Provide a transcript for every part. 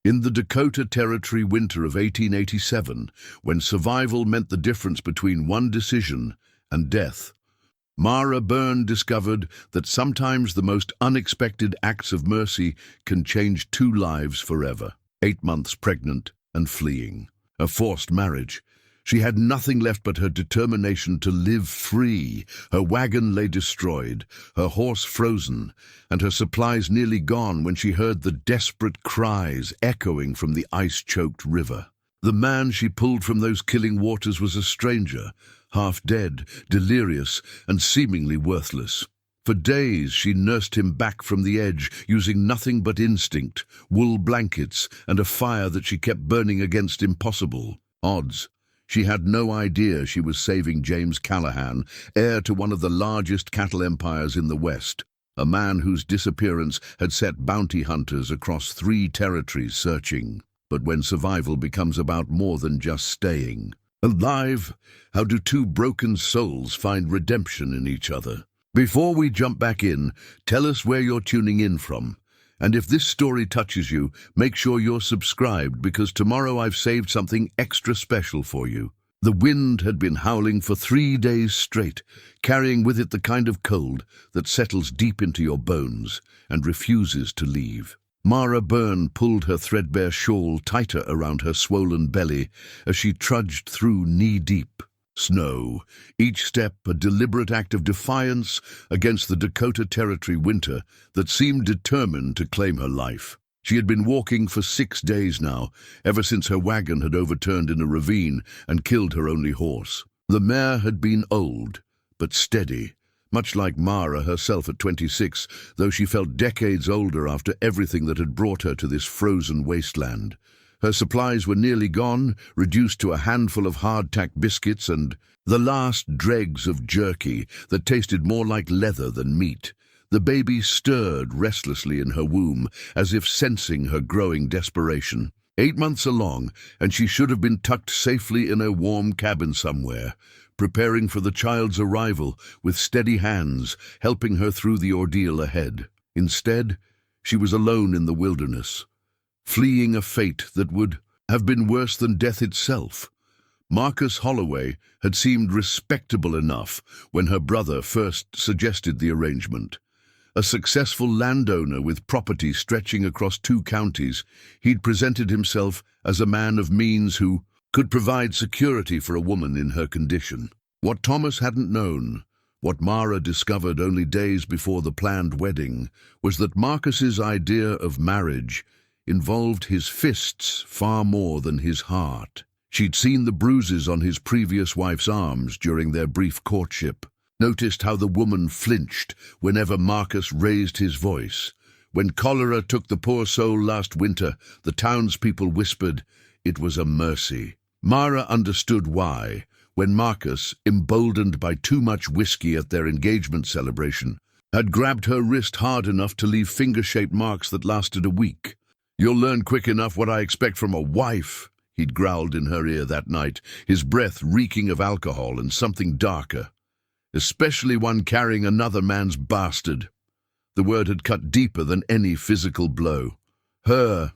In the Dakota Territory winter of 1887, when survival meant the difference between one decision and death, Mara Byrne discovered that sometimes the most unexpected acts of mercy can change two lives forever. 8 months pregnant and fleeing. A forced marriage. She had nothing left but her determination to live free. Her wagon lay destroyed, her horse frozen, and her supplies nearly gone when she heard the desperate cries echoing from the ice-choked river. The man she pulled from those killing waters was a stranger, half dead, delirious, and seemingly worthless. For days she nursed him back from the edge, using nothing but instinct, wool blankets, and a fire that she kept burning against impossible odds. She had no idea she was saving James Callahan, heir to one of the largest cattle empires in the West, a man whose disappearance had set bounty hunters across 3 territories searching. But when survival becomes about more than just staying alive, how do two broken souls find redemption in each other? Before we jump back in, tell us where you're tuning in from. And if this story touches you, make sure you're subscribed, because tomorrow I've saved something extra special for you. The wind had been howling for 3 days straight, carrying with it the kind of cold that settles deep into your bones and refuses to leave. Mara Byrne pulled her threadbare shawl tighter around her swollen belly as she trudged through knee-deep snow, each step a deliberate act of defiance against the Dakota Territory winter that seemed determined to claim her life. She had been walking for 6 days now, ever since her wagon had overturned in a ravine and killed her only horse. The mare had been old, but steady, much like Mara herself at 26, though she felt decades older after everything that had brought her to this frozen wasteland. Her supplies were nearly gone, reduced to a handful of hardtack biscuits and the last dregs of jerky that tasted more like leather than meat. The baby stirred restlessly in her womb, as if sensing her growing desperation. 8 months along, and she should have been tucked safely in a warm cabin somewhere, preparing for the child's arrival with steady hands, helping her through the ordeal ahead. Instead, she was alone in the wilderness, fleeing a fate that would have been worse than death itself. Marcus Holloway had seemed respectable enough when her brother first suggested the arrangement. A successful landowner with property stretching across 2 counties, he'd presented himself as a man of means who could provide security for a woman in her condition. What Thomas hadn't known, what Mara discovered only days before the planned wedding, was that Marcus's idea of marriage involved his fists far more than his heart. She'd seen the bruises on his previous wife's arms during their brief courtship, noticed how the woman flinched whenever Marcus raised his voice. When cholera took the poor soul last winter, the townspeople whispered it was a mercy. Mara understood why, when Marcus, emboldened by too much whiskey at their engagement celebration, had grabbed her wrist hard enough to leave finger-shaped marks that lasted a week. "You'll learn quick enough what I expect from a wife," he'd growled in her ear that night, his breath reeking of alcohol and something darker. "Especially one carrying another man's bastard." The word had cut deeper than any physical blow. Her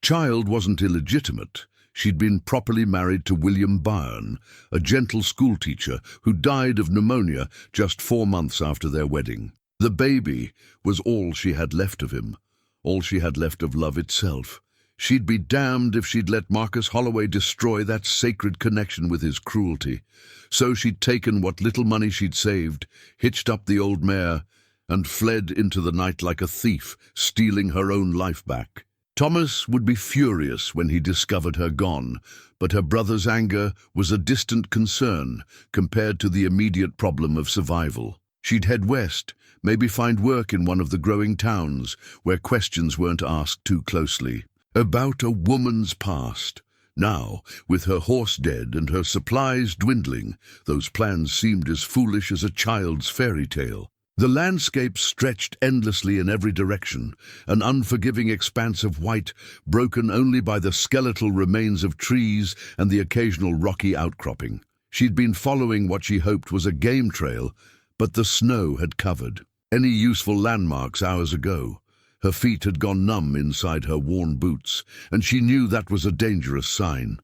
child wasn't illegitimate. She'd been properly married to William Byrne, a gentle schoolteacher who died of pneumonia just 4 months after their wedding. The baby was all she had left of him, all she had left of love itself. She'd be damned if she'd let Marcus Holloway destroy that sacred connection with his cruelty. So she'd taken what little money she'd saved, hitched up the old mare, and fled into the night like a thief, stealing her own life back. Thomas would be furious when he discovered her gone, but her brother's anger was a distant concern compared to the immediate problem of survival. She'd head west, maybe find work in one of the growing towns where questions weren't asked too closely. About a woman's past. Now, with her horse dead and her supplies dwindling, those plans seemed as foolish as a child's fairy tale. The landscape stretched endlessly in every direction, an unforgiving expanse of white, broken only by the skeletal remains of trees and the occasional rocky outcropping. She'd been following what she hoped was a game trail, but the snow had covered any useful landmarks hours ago. Her feet had gone numb inside her worn boots, and she knew that was a dangerous sign.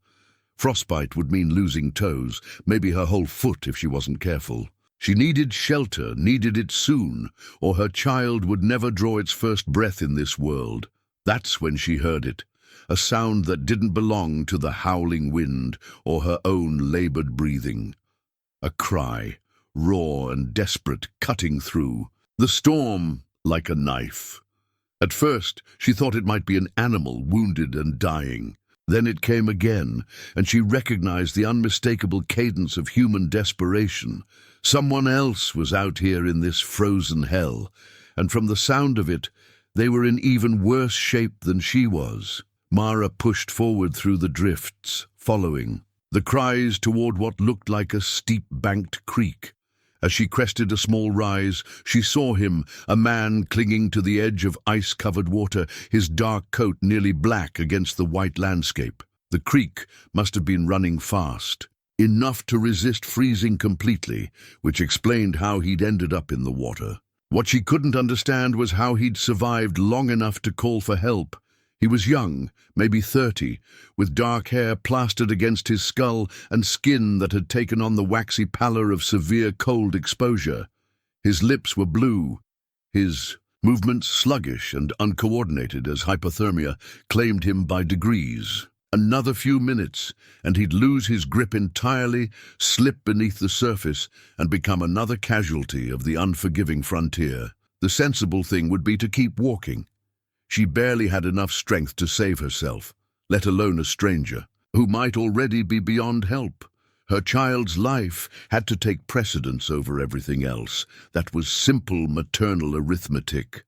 Frostbite would mean losing toes, maybe her whole foot if she wasn't careful. She needed shelter, needed it soon, or her child would never draw its first breath in this world. That's when she heard it, a sound that didn't belong to the howling wind or her own labored breathing. A cry, raw and desperate, cutting through. The storm like a knife. At first, she thought it might be an animal wounded and dying. Then it came again, and she recognized the unmistakable cadence of human desperation. Someone else was out here in this frozen hell, and from the sound of it, they were in even worse shape than she was. Mara pushed forward through the drifts, following the cries toward what looked like a steep-banked creek. As she crested a small rise, she saw him, a man clinging to the edge of ice-covered water, his dark coat nearly black against the white landscape. The creek must have been running fast, enough to resist freezing completely, which explained how he'd ended up in the water. What she couldn't understand was how he'd survived long enough to call for help. He was young, maybe 30, with dark hair plastered against his skull and skin that had taken on the waxy pallor of severe cold exposure. His lips were blue, his movements sluggish and uncoordinated as hypothermia claimed him by degrees. Another few minutes, and he'd lose his grip entirely, slip beneath the surface, and become another casualty of the unforgiving frontier. The sensible thing would be to keep walking. She barely had enough strength to save herself, let alone a stranger, who might already be beyond help. Her child's life had to take precedence over everything else. That was simple maternal arithmetic.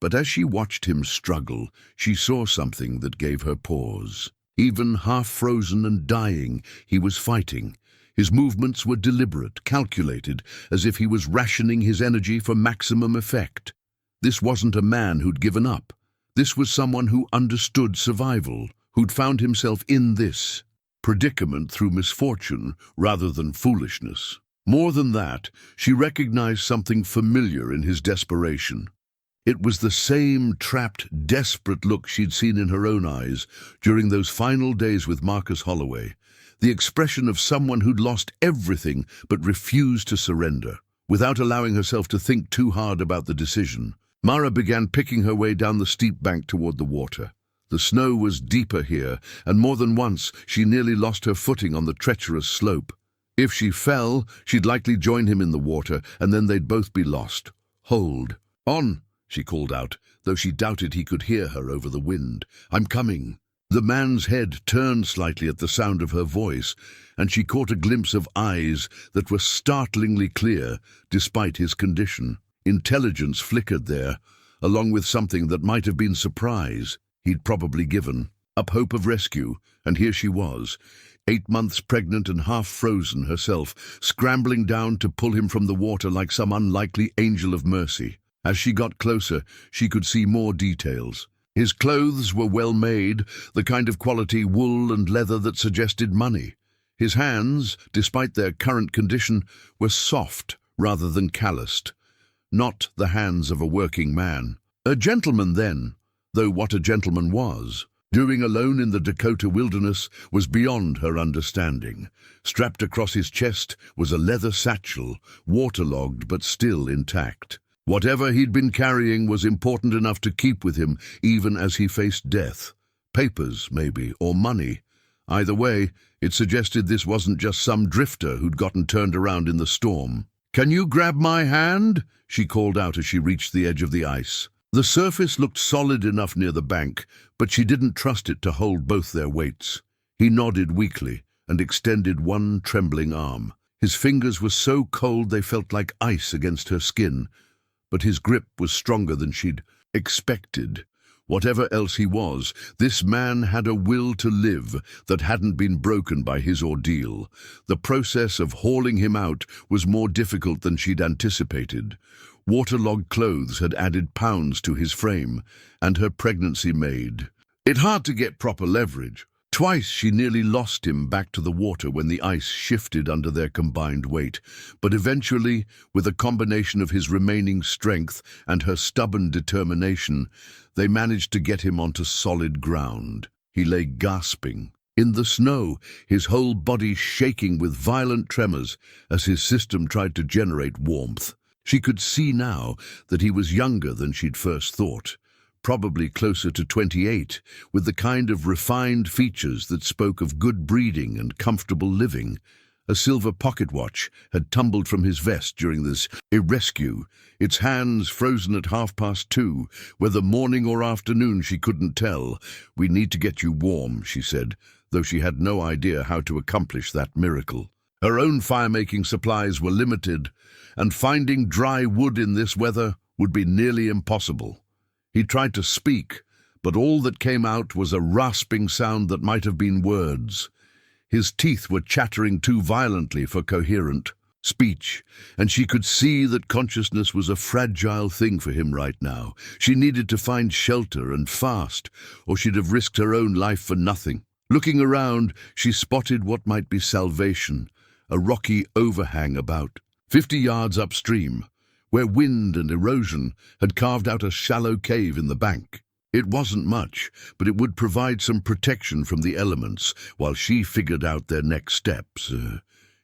But as she watched him struggle, she saw something that gave her pause. Even half-frozen and dying, he was fighting. His movements were deliberate, calculated, as if he was rationing his energy for maximum effect. This wasn't a man who'd given up. This was someone who understood survival, who'd found himself in this predicament through misfortune rather than foolishness. More than that, she recognized something familiar in his desperation. It was the same trapped, desperate look she'd seen in her own eyes during those final days with Marcus Holloway, the expression of someone who'd lost everything but refused to surrender. Without allowing herself to think too hard about the decision, Mara began picking her way down the steep bank toward the water. The snow was deeper here, and more than once she nearly lost her footing on the treacherous slope. If she fell, she'd likely join him in the water, and then they'd both be lost. "Hold on," she called out, though she doubted he could hear her over the wind. "I'm coming." The man's head turned slightly at the sound of her voice, and she caught a glimpse of eyes that were startlingly clear, despite his condition. Intelligence flickered there, along with something that might have been surprise. He'd probably given up hope of rescue, and here she was, 8 months pregnant and half-frozen herself, scrambling down to pull him from the water like some unlikely angel of mercy. As she got closer, she could see more details. His clothes were well made, the kind of quality wool and leather that suggested money. His hands, despite their current condition, were soft rather than calloused. Not the hands of a working man. A gentleman then, though what a gentleman was, doing alone in the Dakota wilderness, was beyond her understanding. Strapped across his chest was a leather satchel, waterlogged but still intact. Whatever he'd been carrying was important enough to keep with him even as he faced death. Papers, maybe, or money. Either way, it suggested this wasn't just some drifter who'd gotten turned around in the storm. "Can you grab my hand?" she called out as she reached the edge of the ice. The surface looked solid enough near the bank, but she didn't trust it to hold both their weights. He nodded weakly and extended one trembling arm. His fingers were so cold they felt like ice against her skin, but his grip was stronger than she'd expected. Whatever else he was, this man had a will to live that hadn't been broken by his ordeal. The process of hauling him out was more difficult than she'd anticipated. Waterlogged clothes had added pounds to his frame, and her pregnancy made it hard to get proper leverage. Twice she nearly lost him back to the water when the ice shifted under their combined weight, but eventually, with a combination of his remaining strength and her stubborn determination, they managed to get him onto solid ground. He lay gasping in the snow, his whole body shaking with violent tremors as his system tried to generate warmth. She could see now that he was younger than she'd first thought, probably closer to 28, with the kind of refined features that spoke of good breeding and comfortable living. A silver pocket watch had tumbled from his vest during this rescue, its hands frozen at 2:30, whether morning or afternoon she couldn't tell. "We need to get you warm," she said, though she had no idea how to accomplish that miracle. Her own fire-making supplies were limited, and finding dry wood in this weather would be nearly impossible. He tried to speak, but all that came out was a rasping sound that might have been words. His teeth were chattering too violently for coherent speech, and she could see that consciousness was a fragile thing for him right now. She needed to find shelter and fast, or she'd have risked her own life for nothing. Looking around, she spotted what might be salvation, a rocky overhang about 50 yards upstream, where wind and erosion had carved out a shallow cave in the bank. It wasn't much, but it would provide some protection from the elements while she figured out their next steps.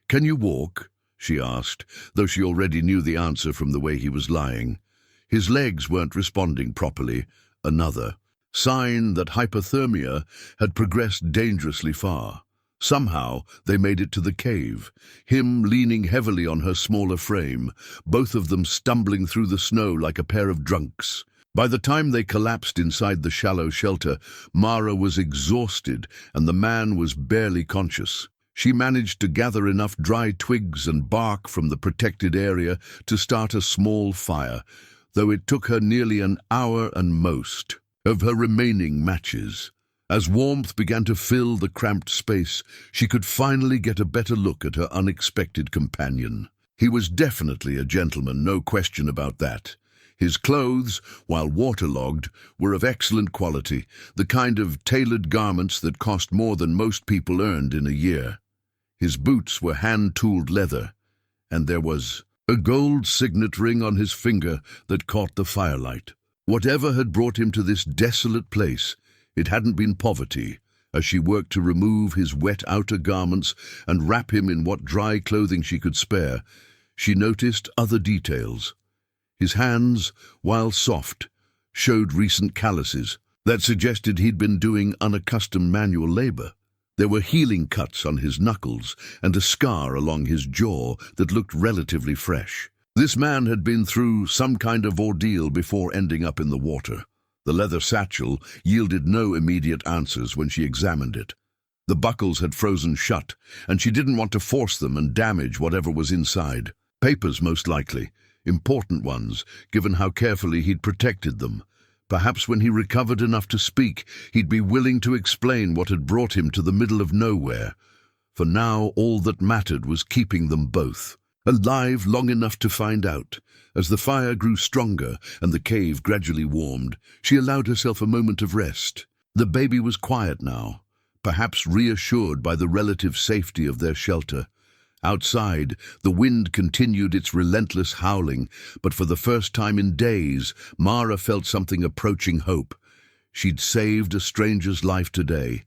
"Can you walk?" she asked, though she already knew the answer from the way he was lying. His legs weren't responding properly, another sign that hypothermia had progressed dangerously far. Somehow they made it to the cave, him leaning heavily on her smaller frame, both of them stumbling through the snow like a pair of drunks. By the time they collapsed inside the shallow shelter, Mara was exhausted and the man was barely conscious. She managed to gather enough dry twigs and bark from the protected area to start a small fire, though it took her nearly an hour and most of her remaining matches. As warmth began to fill the cramped space, she could finally get a better look at her unexpected companion. He was definitely a gentleman, no question about that. His clothes, while waterlogged, were of excellent quality, the kind of tailored garments that cost more than most people earned in a year. His boots were hand-tooled leather, and there was a gold signet ring on his finger that caught the firelight. Whatever had brought him to this desolate place, it hadn't been poverty. As she worked to remove his wet outer garments and wrap him in what dry clothing she could spare, she noticed other details. His hands, while soft, showed recent calluses that suggested he'd been doing unaccustomed manual labor. There were healing cuts on his knuckles and a scar along his jaw that looked relatively fresh. This man had been through some kind of ordeal before ending up in the water. The leather satchel yielded no immediate answers when she examined it. The buckles had frozen shut, and she didn't want to force them and damage whatever was inside. Papers, most likely. Important ones, given how carefully he'd protected them. Perhaps when he recovered enough to speak, he'd be willing to explain what had brought him to the middle of nowhere. For now, all that mattered was keeping them both alive long enough to find out. As the fire grew stronger and the cave gradually warmed, she allowed herself a moment of rest. The baby was quiet now, perhaps reassured by the relative safety of their shelter. Outside, the wind continued its relentless howling, but for the first time in days, Mara felt something approaching hope. She'd saved a stranger's life today,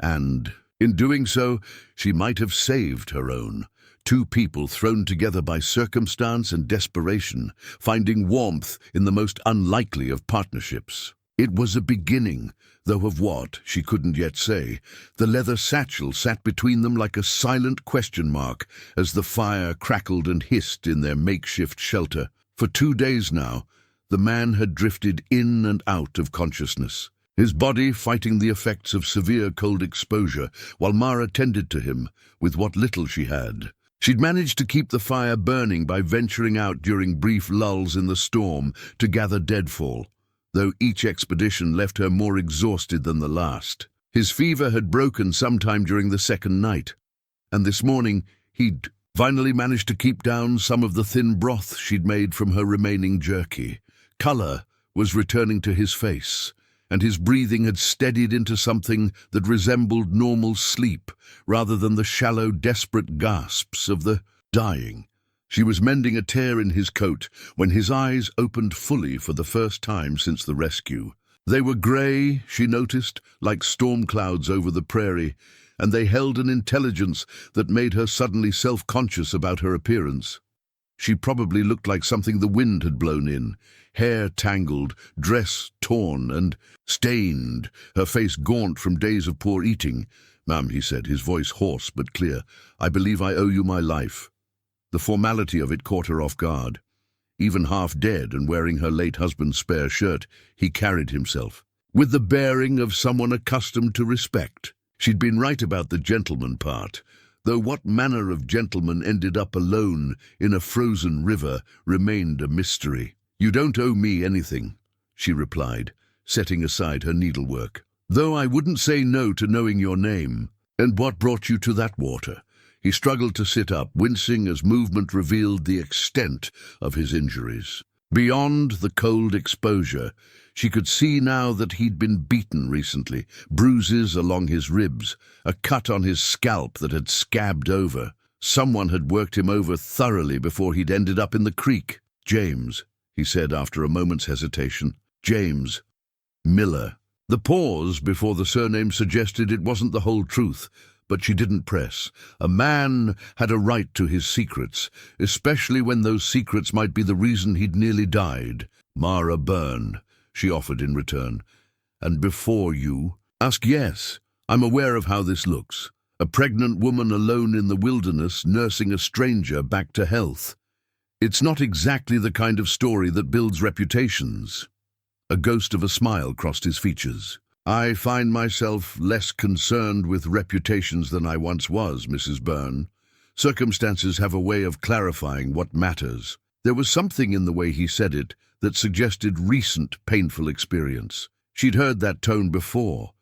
and, in doing so, she might have saved her own. Two people thrown together by circumstance and desperation, finding warmth in the most unlikely of partnerships. It was a beginning, though of what, she couldn't yet say. The leather satchel sat between them like a silent question mark as the fire crackled and hissed in their makeshift shelter. For 2 days now, the man had drifted in and out of consciousness, his body fighting the effects of severe cold exposure, while Mara tended to him with what little she had. She'd managed to keep the fire burning by venturing out during brief lulls in the storm to gather deadfall, though each expedition left her more exhausted than the last. His fever had broken sometime during the second night, and this morning he'd finally managed to keep down some of the thin broth she'd made from her remaining jerky. Color was returning to his face, and his breathing had steadied into something that resembled normal sleep, rather than the shallow, desperate gasps of the dying. She was mending a tear in his coat when his eyes opened fully for the first time since the rescue. They were grey, she noticed, like storm clouds over the prairie, and they held an intelligence that made her suddenly self-conscious about her appearance. She probably looked like something the wind had blown in, hair tangled, dress torn and stained, her face gaunt from days of poor eating. "Ma'am," he said, his voice hoarse but clear, "I believe I owe you my life." The formality of it caught her off guard. Even half dead and wearing her late husband's spare shirt, he carried himself with the bearing of someone accustomed to respect. She'd been right about the gentleman part, though what manner of gentleman ended up alone in a frozen river remained a mystery. "You don't owe me anything," she replied, setting aside her needlework. "Though I wouldn't say no to knowing your name. And what brought you to that water?" He struggled to sit up, wincing as movement revealed the extent of his injuries. Beyond the cold exposure, she could see now that he'd been beaten recently, bruises along his ribs, a cut on his scalp that had scabbed over. Someone had worked him over thoroughly before he'd ended up in the creek. "James," he said after a moment's hesitation. "James Miller." The pause before the surname suggested it wasn't the whole truth, but she didn't press. A man had a right to his secrets, especially when those secrets might be the reason he'd nearly died. "Mara Byrne," she offered in return. "And before you?" "Ask yes. I'm aware of how this looks. A pregnant woman alone in the wilderness nursing a stranger back to health. It's not exactly the kind of story that builds reputations." A ghost of a smile crossed his features. "I find myself less concerned with reputations than I once was, Mrs. Byrne. Circumstances have a way of clarifying what matters." There was something in the way he said it that suggested recent painful experience. She'd heard that tone before,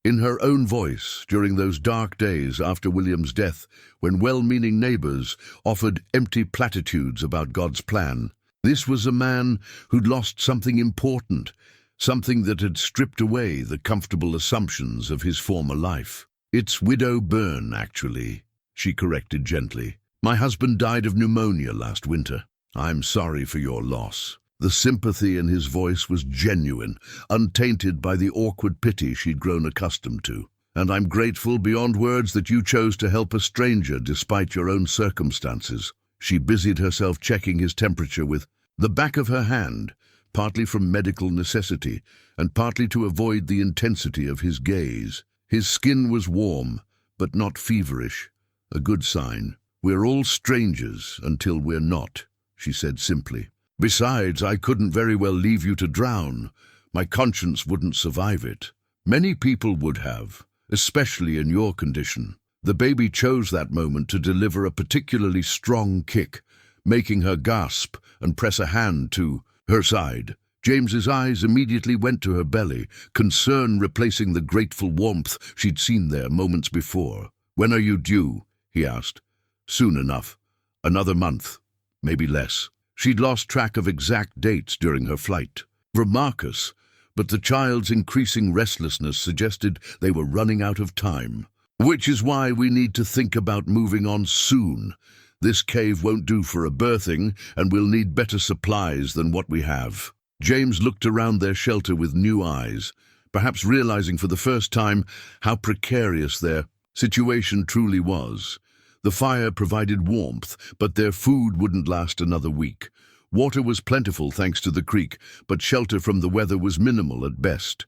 in her own voice during those dark days after William's death, when well-meaning neighbors offered empty platitudes about God's plan. This was a man who'd lost something important, something that had stripped away the comfortable assumptions of his former life. "It's Widow Byrne, actually," she corrected gently. "My husband died of pneumonia last winter. I'm sorry for your loss." The sympathy in his voice was genuine, untainted by the awkward pity she'd grown accustomed to. "And I'm grateful beyond words that you chose to help a stranger despite your own circumstances." She busied herself checking his temperature with the back of her hand, partly from medical necessity, and partly to avoid the intensity of his gaze. His skin was warm, but not feverish. A good sign. "We're all strangers until we're not," she said simply. "Besides, I couldn't very well leave you to drown. My conscience wouldn't survive it. Many people would have, especially in your condition." The baby chose that moment to deliver a particularly strong kick, making her gasp and press a hand to her side. James's eyes immediately went to her belly, concern replacing the grateful warmth she'd seen there moments before. "When are you due?" he asked. "Soon enough. Another month, maybe less." She'd lost track of exact dates during her flight. Remarkous, but the child's increasing restlessness suggested they were running out of time. "Which is why we need to think about moving on soon. This cave won't do for a birthing, and we'll need better supplies than what we have." James looked around their shelter with new eyes, perhaps realizing for the first time how precarious their situation truly was. The fire provided warmth, but their food wouldn't last another week. Water was plentiful thanks to the creek, but shelter from the weather was minimal at best.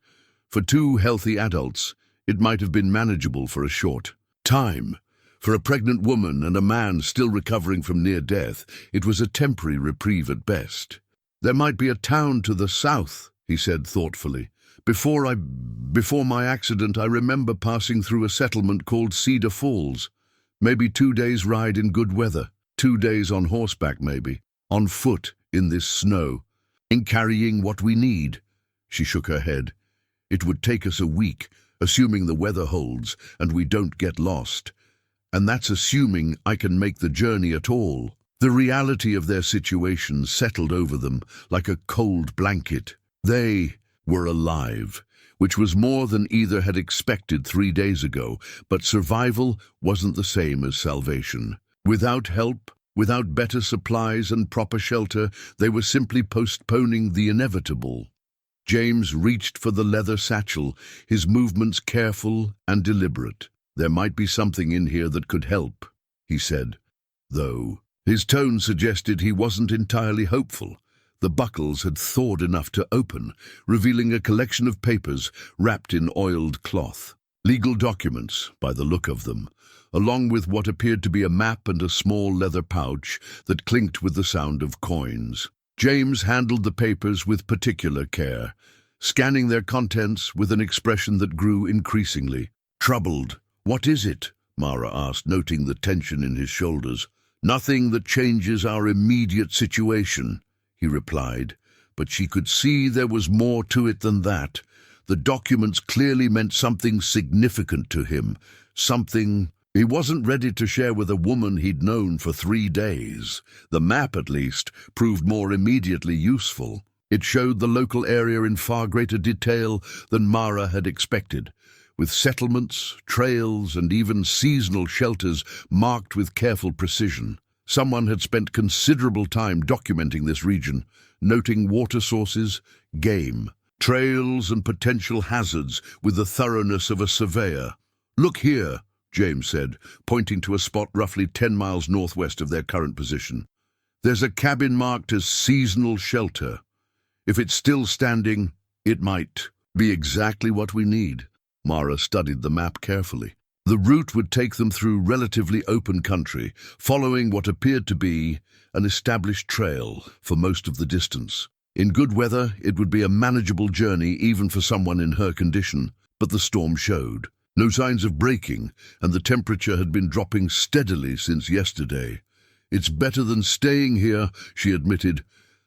For two healthy adults, it might have been manageable for a short time. For a pregnant woman and a man still recovering from near death, it was a temporary reprieve at best. "There might be a town to the south," he said thoughtfully. Before my accident, I remember passing through a settlement called Cedar Falls. Maybe 2 days' ride in good weather, 2 days on horseback maybe, on foot in this snow, in carrying what we need." She shook her head. "It would take us a week, assuming the weather holds and we don't get lost. And that's assuming I can make the journey at all." The reality of their situation settled over them like a cold blanket. They were alive. which was more than either had expected 3 days ago, but survival wasn't the same as salvation. Without help, without better supplies and proper shelter, they were simply postponing the inevitable. James reached for the leather satchel, his movements careful and deliberate. "There might be something in here that could help," he said, though his tone suggested he wasn't entirely hopeful. The buckles had thawed enough to open, revealing a collection of papers wrapped in oiled cloth. Legal documents, by the look of them, along with what appeared to be a map and a small leather pouch that clinked with the sound of coins. James handled the papers with particular care, scanning their contents with an expression that grew increasingly troubled. "What is it?" Mara asked, noting the tension in his shoulders. "Nothing that changes our immediate situation," he replied, but she could see there was more to it than that. The documents clearly meant something significant to him, something he wasn't ready to share with a woman he'd known for 3 days. The map, at least, proved more immediately useful. It showed the local area in far greater detail than Mara had expected, with settlements, trails, and even seasonal shelters marked with careful precision. Someone had spent considerable time documenting this region, noting water sources, game, trails, and potential hazards with the thoroughness of a surveyor. "Look here," James said, pointing to a spot roughly 10 miles northwest of their current position. "There's a cabin marked as seasonal shelter. If it's still standing, it might be exactly what we need." Mara studied the map carefully. The route would take them through relatively open country, following what appeared to be an established trail for most of the distance. In good weather, it would be a manageable journey even for someone in her condition, but the storm showed. No signs of breaking, and the temperature had been dropping steadily since yesterday. "It's better than staying here," she admitted,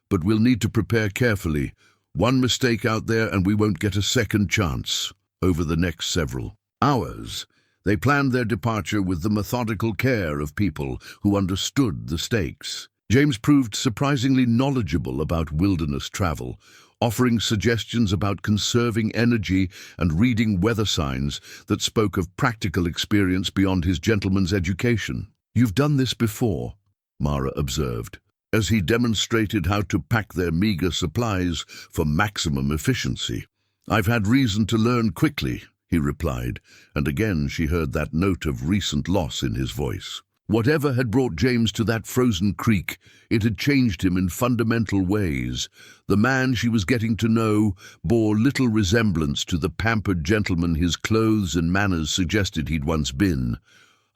"but we'll need to prepare carefully. One mistake out there and we won't get a second chance." Over the next several hours, they planned their departure with the methodical care of people who understood the stakes. James proved surprisingly knowledgeable about wilderness travel, offering suggestions about conserving energy and reading weather signs that spoke of practical experience beyond his gentleman's education. "You've done this before," Mara observed, as he demonstrated how to pack their meager supplies for maximum efficiency. "I've had reason to learn quickly," he replied, and again she heard that note of recent loss in his voice. Whatever had brought James to that frozen creek, it had changed him in fundamental ways. The man she was getting to know bore little resemblance to the pampered gentleman his clothes and manners suggested he'd once been.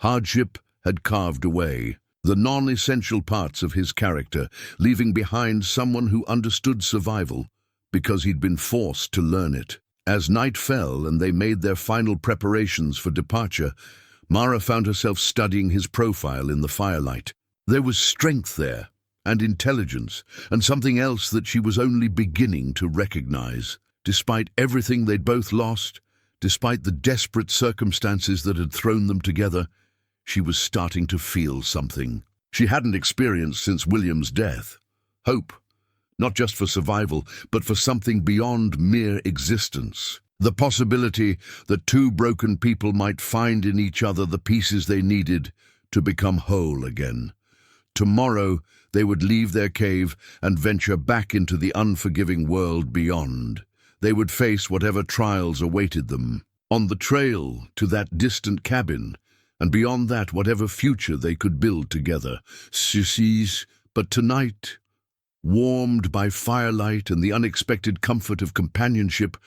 Hardship had carved away the non-essential parts of his character, leaving behind someone who understood survival because he'd been forced to learn it. As night fell and they made their final preparations for departure, Mara found herself studying his profile in the firelight. There was strength there, and intelligence, and something else that she was only beginning to recognize. Despite everything they'd both lost, despite the desperate circumstances that had thrown them together, she was starting to feel something she hadn't experienced since William's death. Hope, not just for survival, but for something beyond mere existence. The possibility that two broken people might find in each other the pieces they needed to become whole again. Tomorrow they would leave their cave and venture back into the unforgiving world beyond. They would face whatever trials awaited them. On the trail to that distant cabin, and beyond that whatever future they could build together. But tonight, warmed by firelight and the unexpected comfort of companionship,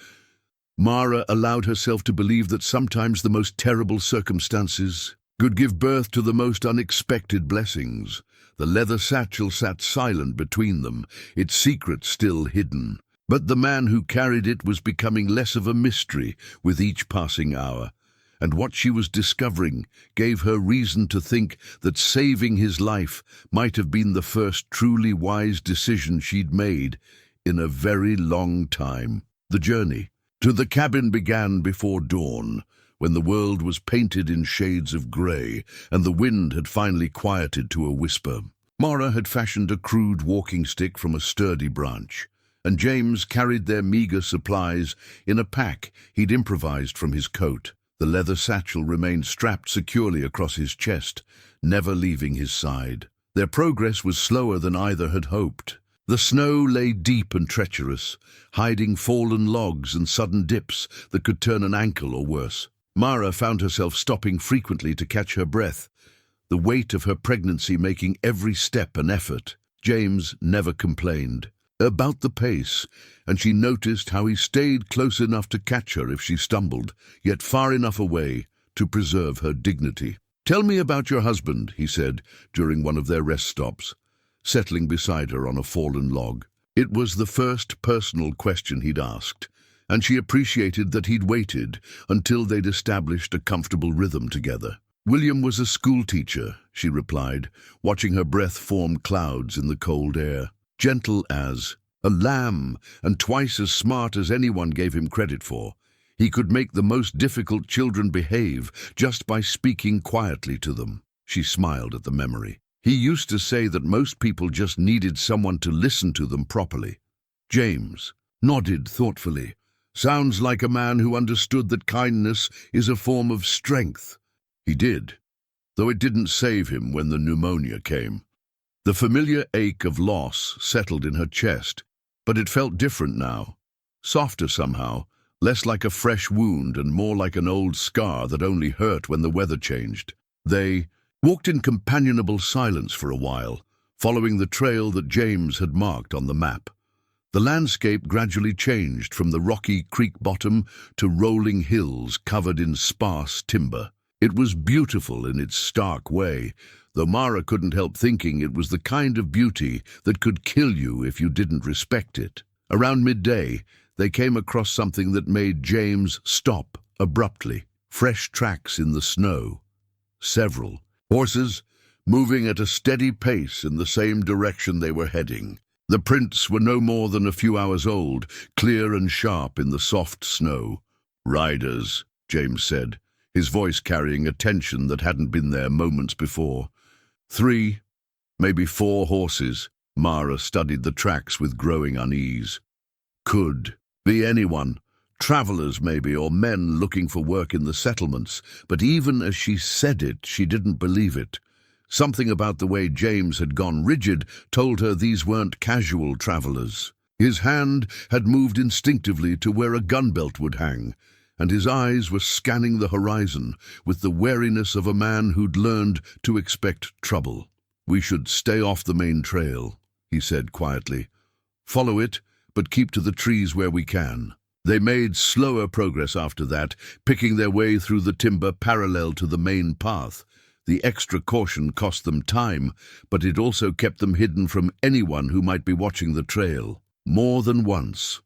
Mara allowed herself to believe that sometimes the most terrible circumstances could give birth to the most unexpected blessings. The leather satchel sat silent between them, its secret still hidden. But the man who carried it was becoming less of a mystery with each passing hour, and what she was discovering gave her reason to think that saving his life might have been the first truly wise decision she'd made in a very long time. The journey to the cabin began before dawn, when the world was painted in shades of grey and the wind had finally quieted to a whisper. Mara had fashioned a crude walking stick from a sturdy branch. and James carried their meager supplies in a pack he'd improvised from his coat. The leather satchel remained strapped securely across his chest, never leaving his side. Their progress was slower than either had hoped. The snow lay deep and treacherous, hiding fallen logs and sudden dips that could turn an ankle or worse. Mara found herself stopping frequently to catch her breath, the weight of her pregnancy making every step an effort. James never complained about the pace, and she noticed how he stayed close enough to catch her if she stumbled, yet far enough away to preserve her dignity. "Tell me about your husband," he said during one of their rest stops, settling beside her on a fallen log. It was the first personal question he'd asked, and she appreciated that he'd waited until they'd established a comfortable rhythm together. "William was a schoolteacher," she replied, watching her breath form clouds in the cold air. "Gentle as a lamb and twice as smart as anyone gave him credit for. He could make the most difficult children behave just by speaking quietly to them." She smiled at the memory. "He used to say that most people just needed someone to listen to them properly." James nodded thoughtfully. "Sounds like a man who understood that kindness is a form of strength." He did, though it didn't save him when the pneumonia came. The familiar ache of loss settled in her chest, but it felt different now. Softer somehow, less like a fresh wound and more like an old scar that only hurt when the weather changed. They walked in companionable silence for a while, following the trail that James had marked on the map. The landscape gradually changed from the rocky creek bottom to rolling hills covered in sparse timber. It was beautiful in its stark way, though Mara couldn't help thinking it was the kind of beauty that could kill you if you didn't respect it. Around midday, they came across something that made James stop abruptly. Fresh tracks in the snow. Several horses moving at a steady pace in the same direction they were heading. The prints were no more than a few hours old, clear and sharp in the soft snow. "Riders," James said, his voice carrying a tension that hadn't been there moments before. 3, maybe 4 horses. Mara studied the tracks with growing unease. Could be anyone. Travelers maybe, or men looking for work in the settlements, but even as she said it, she didn't believe it. Something about the way James had gone rigid told her these weren't casual travelers. His hand had moved instinctively to where a gun belt would hang, and his eyes were scanning the horizon with the wariness of a man who'd learned to expect trouble. "We should stay off the main trail," he said quietly. "Follow it, but keep to the trees where we can." They made slower progress after that, picking their way through the timber parallel to the main path. The extra caution cost them time, but it also kept them hidden from anyone who might be watching the trail. More than once,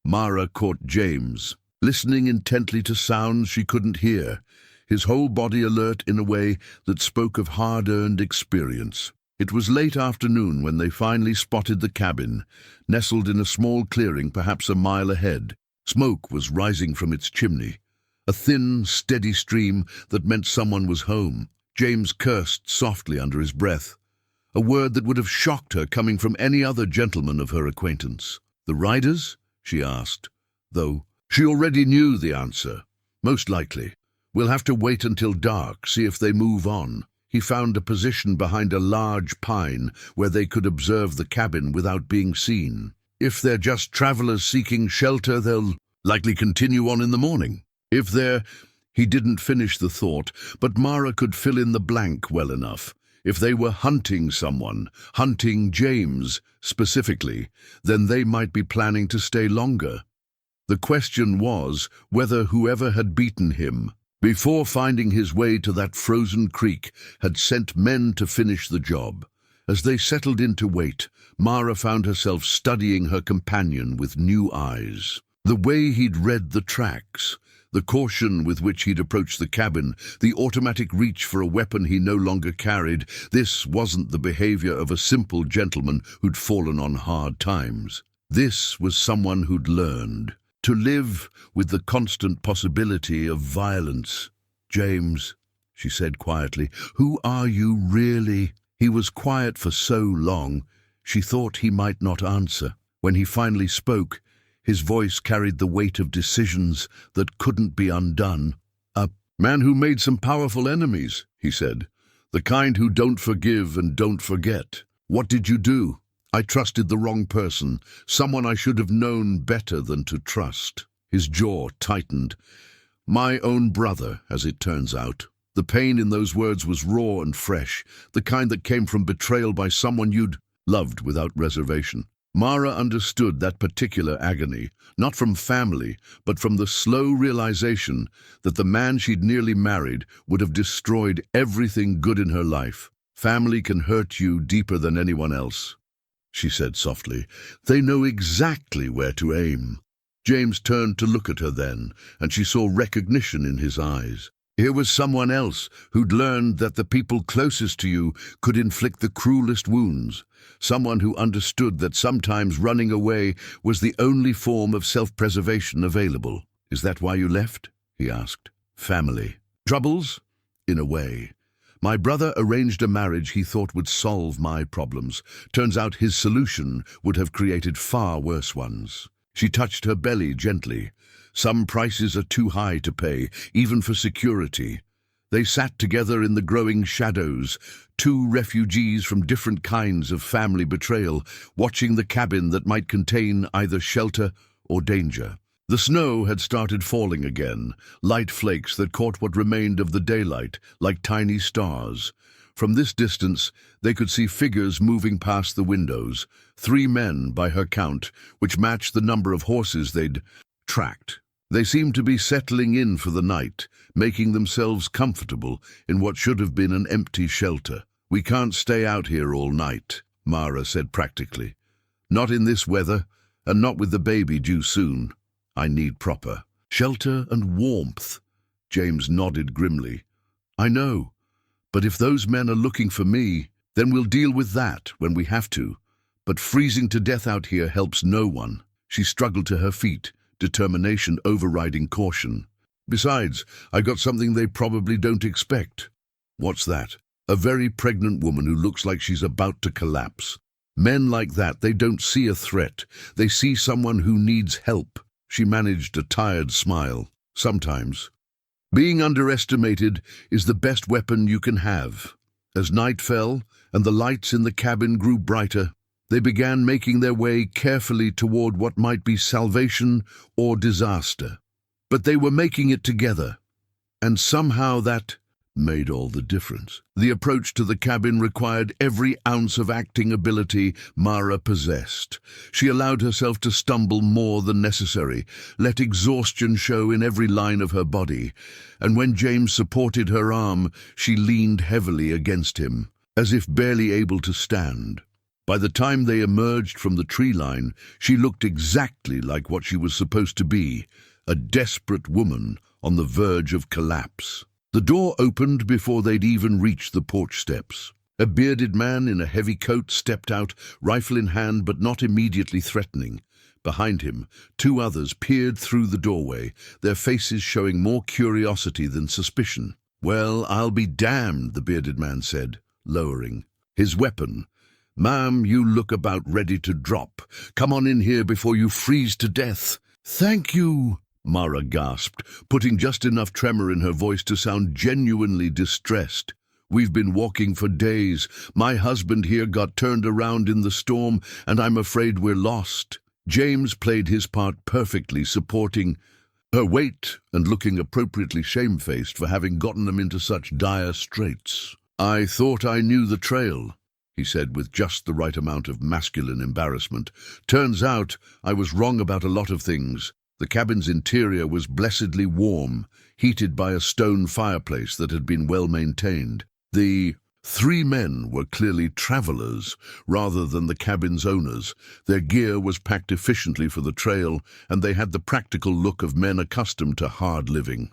Mara caught James, listening intently to sounds she couldn't hear, his whole body alert in a way that spoke of hard-earned experience. It was late afternoon when they finally spotted the cabin, nestled in a small clearing perhaps a mile ahead. Smoke was rising from its chimney, a thin, steady stream that meant someone was home. James cursed softly under his breath, a word that would have shocked her coming from any other gentleman of her acquaintance. "The riders?" she asked, though she already knew the answer. "Most likely. We'll have to wait until dark, see if they move on." He found a position behind a large pine where they could observe the cabin without being seen. "If they're just travelers seeking shelter, they'll likely continue on in the morning. If they're—" He didn't finish the thought, but Mara could fill in the blank well enough. If they were hunting someone, hunting James specifically, then they might be planning to stay longer. The question was whether whoever had beaten him before finding his way to that frozen creek had sent men to finish the job. As they settled in to wait, Mara found herself studying her companion with new eyes. The way he'd read the tracks, the caution with which he'd approached the cabin, the automatic reach for a weapon he no longer carried, this wasn't the behavior of a simple gentleman who'd fallen on hard times. This was someone who'd learned to live with the constant possibility of violence. "James," she said quietly, "who are you really?" He was quiet for so long, she thought he might not answer. When he finally spoke, his voice carried the weight of decisions that couldn't be undone. "A man who made some powerful enemies," he said. "The kind who don't forgive and don't forget. What did you do?" "I trusted the wrong person, someone I should have known better than to trust." His jaw tightened. "My own brother, as it turns out." The pain in those words was raw and fresh, the kind that came from betrayal by someone you'd loved without reservation. Mara understood that particular agony, not from family, but from the slow realization that the man she'd nearly married would have destroyed everything good in her life. "Family can hurt you deeper than anyone else," she said softly. "They know exactly where to aim." James turned to look at her then, and she saw recognition in his eyes. Here was someone else who'd learned that the people closest to you could inflict the cruelest wounds. Someone who understood that sometimes running away was the only form of self-preservation available. "Is that why you left?" he asked. "Family. Troubles?" "In a way. My brother arranged a marriage he thought would solve my problems. Turns out his solution would have created far worse ones." She touched her belly gently. "Some prices are too high to pay, even for security." They sat together in the growing shadows, two refugees from different kinds of family betrayal, watching the cabin that might contain either shelter or danger. The snow had started falling again, light flakes that caught what remained of the daylight, like tiny stars. From this distance, they could see figures moving past the windows, 3 men by her count, which matched the number of horses they'd tracked. They seemed to be settling in for the night, making themselves comfortable in what should have been an empty shelter. "We can't stay out here all night," Mara said practically. "Not in this weather, and not with the baby due soon. I need proper shelter and warmth." James nodded grimly. "I know, but if those men are looking for me, then we'll deal with that when we have to. But freezing to death out here helps no one." She struggled to her feet, determination overriding caution. "Besides, I got something they probably don't expect." "What's that?" "A very pregnant woman who looks like she's about to collapse. Men like that, they don't see a threat. They see someone who needs help." She managed a tired smile. "Sometimes. Being underestimated is the best weapon you can have." As night fell and the lights in the cabin grew brighter, they began making their way carefully toward what might be salvation or disaster. But they were making it together, and somehow that made all the difference. The approach to the cabin required every ounce of acting ability Mara possessed. She allowed herself to stumble more than necessary, let exhaustion show in every line of her body, and when James supported her arm, she leaned heavily against him, as if barely able to stand. By the time they emerged from the tree line, she looked exactly like what she was supposed to be, a desperate woman on the verge of collapse. The door opened before they'd even reached the porch steps. A bearded man in a heavy coat stepped out, rifle in hand but not immediately threatening. Behind him, 2 others peered through the doorway, their faces showing more curiosity than suspicion. "Well, I'll be damned," the bearded man said, lowering his weapon. "Ma'am, you look about ready to drop. Come on in here before you freeze to death." "Thank you," Mara gasped, putting just enough tremor in her voice to sound genuinely distressed. "We've been walking for days. My husband here got turned around in the storm, and I'm afraid we're lost." James played his part perfectly, supporting her weight and looking appropriately shamefaced for having gotten them into such dire straits. "I thought I knew the trail," he said with just the right amount of masculine embarrassment. "Turns out I was wrong about a lot of things." The cabin's interior was blessedly warm, heated by a stone fireplace that had been well maintained. The 3 men were clearly travelers rather than the cabin's owners. Their gear was packed efficiently for the trail, and they had the practical look of men accustomed to hard living.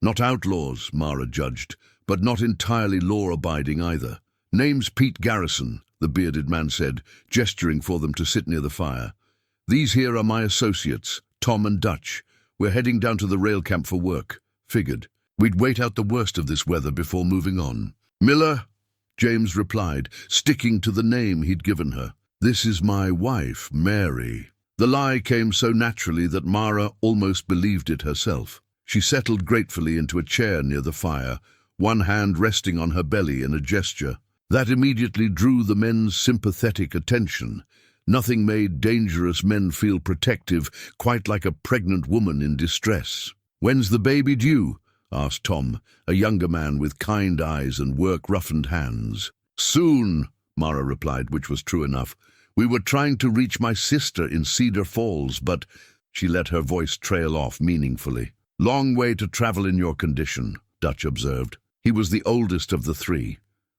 Not outlaws, Mara judged, but not entirely law-abiding either. "Name's Pete Garrison," the bearded man said, gesturing for them to sit near the fire. "These here are my associates, Tom and Dutch. We're heading down to the rail camp for work. Figured we'd wait out the worst of this weather before moving on." "Miller," James replied, sticking to the name he'd given her. "This is my wife, Mary." The lie came so naturally that Mara almost believed it herself. She settled gratefully into a chair near the fire, one hand resting on her belly in a gesture. That immediately drew the men's sympathetic attention. Nothing made dangerous men feel protective, quite like a pregnant woman in distress. "When's the baby due?" asked Tom, a younger man with kind eyes and work-roughened hands. "Soon," Mara replied, which was true enough. "We were trying to reach my sister in Cedar Falls, but—" She let her voice trail off meaningfully. "Long way to travel in your condition," Dutch observed. He was the oldest of the three,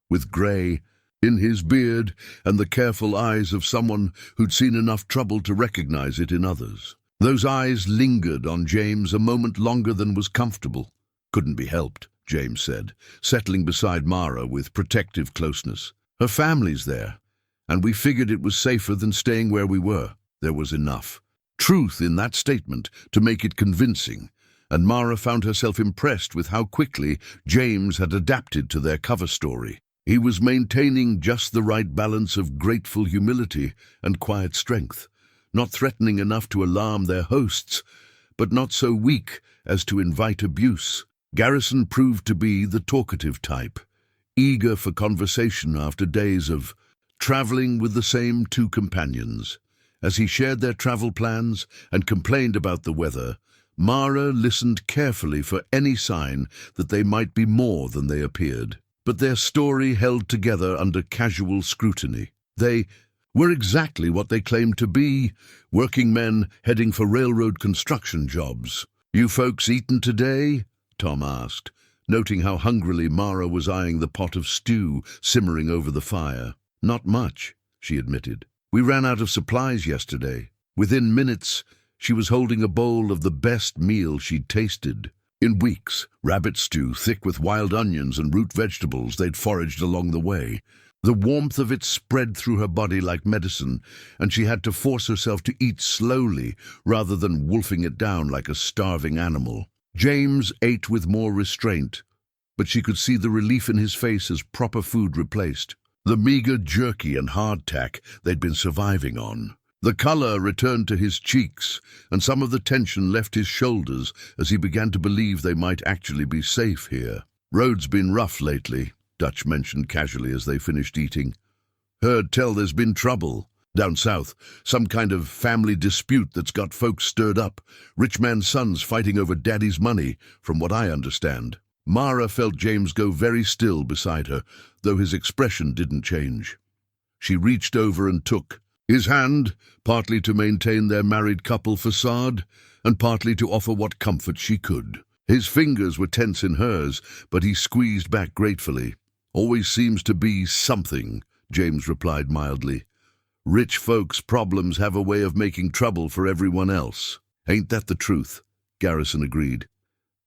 with grey in his beard and the careful eyes of someone who'd seen enough trouble to recognize it in others. Those eyes lingered on James a moment longer than was comfortable. "Couldn't be helped," James said, settling beside Mara with protective closeness. "Her family's there, and we figured it was safer than staying where we were." There was enough truth in that statement to make it convincing, and Mara found herself impressed with how quickly James had adapted to their cover story. He was maintaining just the right balance of grateful humility and quiet strength, not threatening enough to alarm their hosts, but not so weak as to invite abuse. Garrison proved to be the talkative type, eager for conversation after days of traveling with the same two companions. As he shared their travel plans and complained about the weather, Mara listened carefully for any sign that they might be more than they appeared. But their story held together under casual scrutiny. They were exactly what they claimed to be, working men heading for railroad construction jobs. "You folks eaten today?" Tom asked, noting how hungrily Mara was eyeing the pot of stew simmering over the fire. "Not much," she admitted. "We ran out of supplies yesterday." Within minutes, she was holding a bowl of the best meal she'd tasted in weeks, rabbit stew thick with wild onions and root vegetables they'd foraged along the way. The warmth of it spread through her body like medicine, and she had to force herself to eat slowly rather than wolfing it down like a starving animal. James ate with more restraint, but she could see the relief in his face as proper food replaced the meager jerky and hardtack they'd been surviving on. The color returned to his cheeks, and some of the tension left his shoulders as he began to believe they might actually be safe here. "Road's been rough lately," Dutch mentioned casually as they finished eating. "Heard tell there's been trouble down south, some kind of family dispute that's got folks stirred up. Rich man's sons fighting over daddy's money, from what I understand." Mara felt James go very still beside her, though his expression didn't change. She reached over and took his hand, partly to maintain their married couple facade, and partly to offer what comfort she could. His fingers were tense in hers, but he squeezed back gratefully. "Always seems to be something," James replied mildly. "Rich folks' problems have a way of making trouble for everyone else." "Ain't that the truth?" Garrison agreed.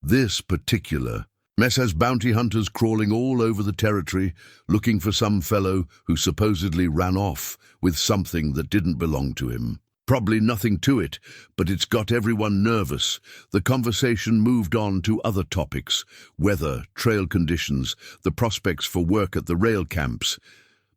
"This particular mess has bounty hunters crawling all over the territory, looking for some fellow who supposedly ran off with something that didn't belong to him. Probably nothing to it, but it's got everyone nervous." The conversation moved on to other topics: weather, trail conditions, the prospects for work at the rail camps.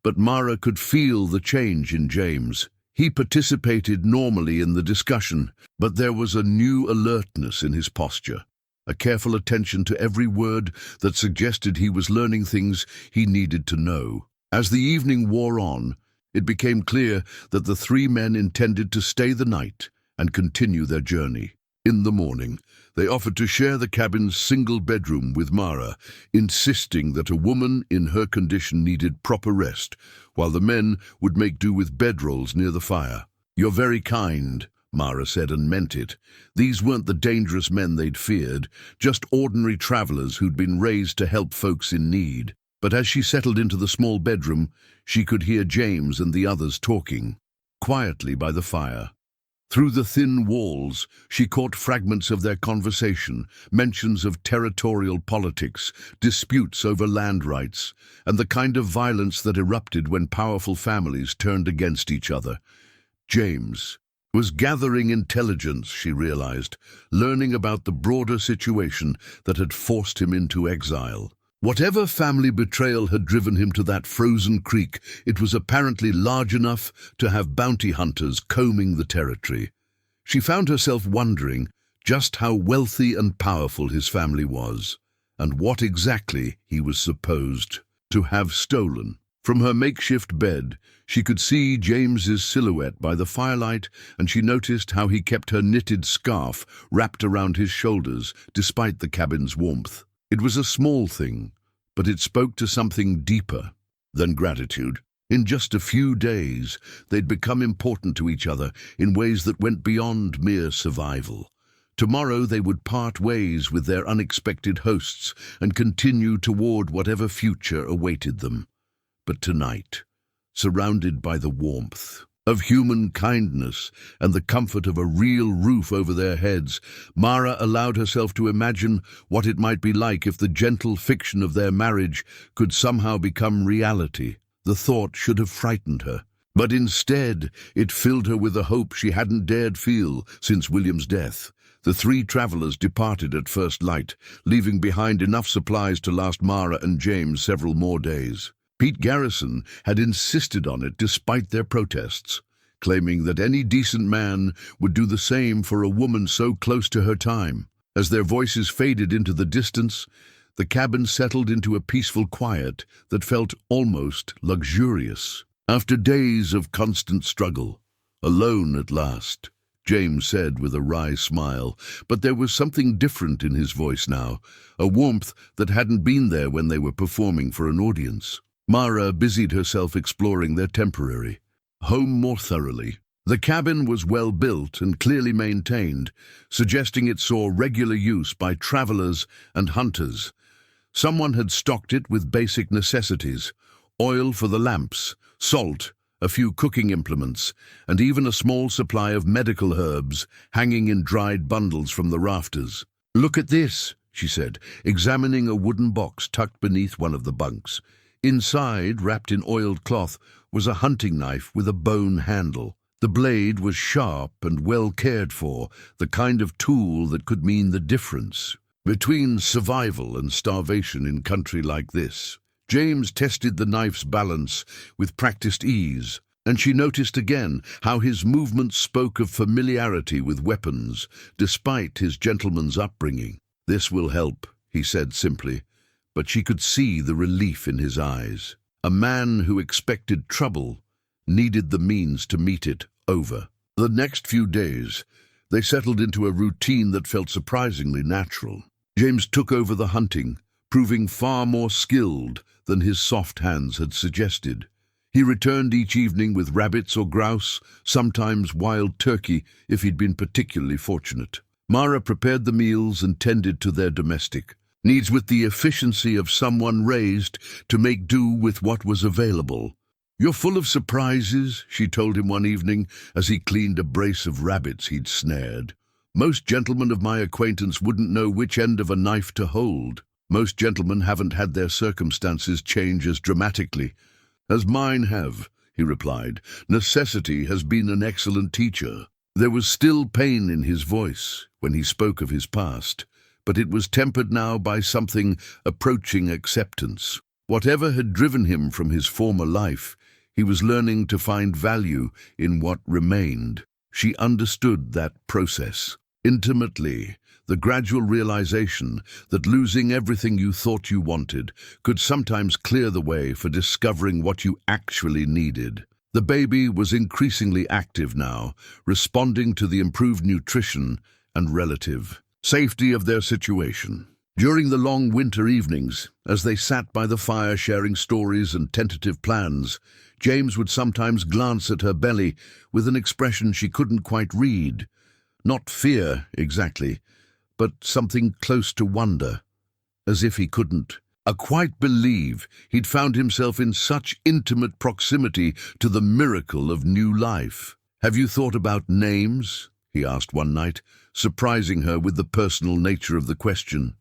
But Mara could feel the change in James. He participated normally in the discussion, but there was a new alertness in his posture, a careful attention to every word that suggested he was learning things he needed to know. As the evening wore on, it became clear that the three men intended to stay the night and continue their journey. In the morning, they offered to share the cabin's single bedroom with Mara, insisting that a woman in her condition needed proper rest, while the men would make do with bedrolls near the fire. "You're very kind," Mara said, and meant it. These weren't the dangerous men they'd feared, just ordinary travelers who'd been raised to help folks in need. But as she settled into the small bedroom, she could hear James and the others talking, quietly by the fire. Through the thin walls, she caught fragments of their conversation, mentions of territorial politics, disputes over land rights, and the kind of violence that erupted when powerful families turned against each other. James was gathering intelligence, she realized, learning about the broader situation that had forced him into exile. Whatever family betrayal had driven him to that frozen creek, it was apparently large enough to have bounty hunters combing the territory. She found herself wondering just how wealthy and powerful his family was, and what exactly he was supposed to have stolen. From her makeshift bed, she could see James's silhouette by the firelight, and she noticed how he kept her knitted scarf wrapped around his shoulders despite the cabin's warmth. It was a small thing, but it spoke to something deeper than gratitude. In just a few days, they'd become important to each other in ways that went beyond mere survival. Tomorrow they would part ways with their unexpected hosts and continue toward whatever future awaited them. But tonight, surrounded by the warmth of human kindness and the comfort of a real roof over their heads, Mara allowed herself to imagine what it might be like if the gentle fiction of their marriage could somehow become reality. The thought should have frightened her, but instead it filled her with a hope she hadn't dared feel since William's death. The three travelers departed at first light, leaving behind enough supplies to last Mara and James several more days. Pete Garrison had insisted on it despite their protests, claiming that any decent man would do the same for a woman so close to her time. As their voices faded into the distance, the cabin settled into a peaceful quiet that felt almost luxurious. After days of constant struggle, alone at last, James said with a wry smile, but there was something different in his voice now, a warmth that hadn't been there when they were performing for an audience. Mara busied herself exploring their temporary home more thoroughly. The cabin was well built and clearly maintained, suggesting it saw regular use by travelers and hunters. Someone had stocked it with basic necessities: oil for the lamps, salt, a few cooking implements, and even a small supply of medical herbs hanging in dried bundles from the rafters. "Look at this," she said, examining a wooden box tucked beneath one of the bunks. Inside, wrapped in oiled cloth, was a hunting knife with a bone handle. The blade was sharp and well cared for, the kind of tool that could mean the difference between survival and starvation in country like this. James tested the knife's balance with practiced ease, and she noticed again how his movements spoke of familiarity with weapons, despite his gentleman's upbringing. "This will help," he said simply, but she could see the relief in his eyes. A man who expected trouble needed the means to meet it over. The next few days, they settled into a routine that felt surprisingly natural. James took over the hunting, proving far more skilled than his soft hands had suggested. He returned each evening with rabbits or grouse, sometimes wild turkey if he'd been particularly fortunate. Mara prepared the meals and tended to their domestic needs with the efficiency of someone raised to make do with what was available. "You're full of surprises," she told him one evening as he cleaned a brace of rabbits he'd snared. "Most gentlemen of my acquaintance wouldn't know which end of a knife to hold. Most gentlemen haven't had their circumstances change as dramatically as mine have," he replied. "Necessity has been an excellent teacher." There was still pain in his voice when he spoke of his past, but it was tempered now by something approaching acceptance. Whatever had driven him from his former life, he was learning to find value in what remained. She understood that process intimately, the gradual realization that losing everything you thought you wanted could sometimes clear the way for discovering what you actually needed. The baby was increasingly active now, responding to the improved nutrition and relative safety of their situation. During the long winter evenings, as they sat by the fire sharing stories and tentative plans, James would sometimes glance at her belly with an expression she couldn't quite read. Not fear, exactly, but something close to wonder, as if he couldn't quite believe he'd found himself in such intimate proximity to the miracle of new life. "Have you thought about names?" he asked one night, surprising her with the personal nature of the question.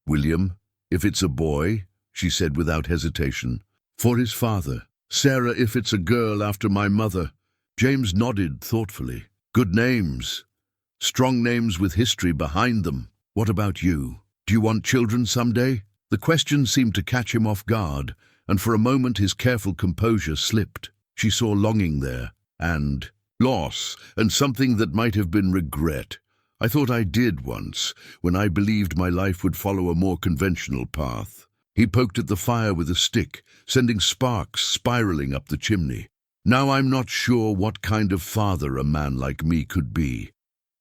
"William, if it's a boy," she said without hesitation. "For his father. Sarah, if it's a girl, after my mother." James nodded thoughtfully. "Good names. Strong names with history behind them. What about you? Do you want children someday?" The question seemed to catch him off guard, and for a moment his careful composure slipped. She saw longing there, and loss, and something that might have been regret. I thought I did once, when I believed my life would follow a more conventional path. He poked at the fire with a stick, sending sparks spiraling up the chimney. Now I'm not sure what kind of father a man like me could be,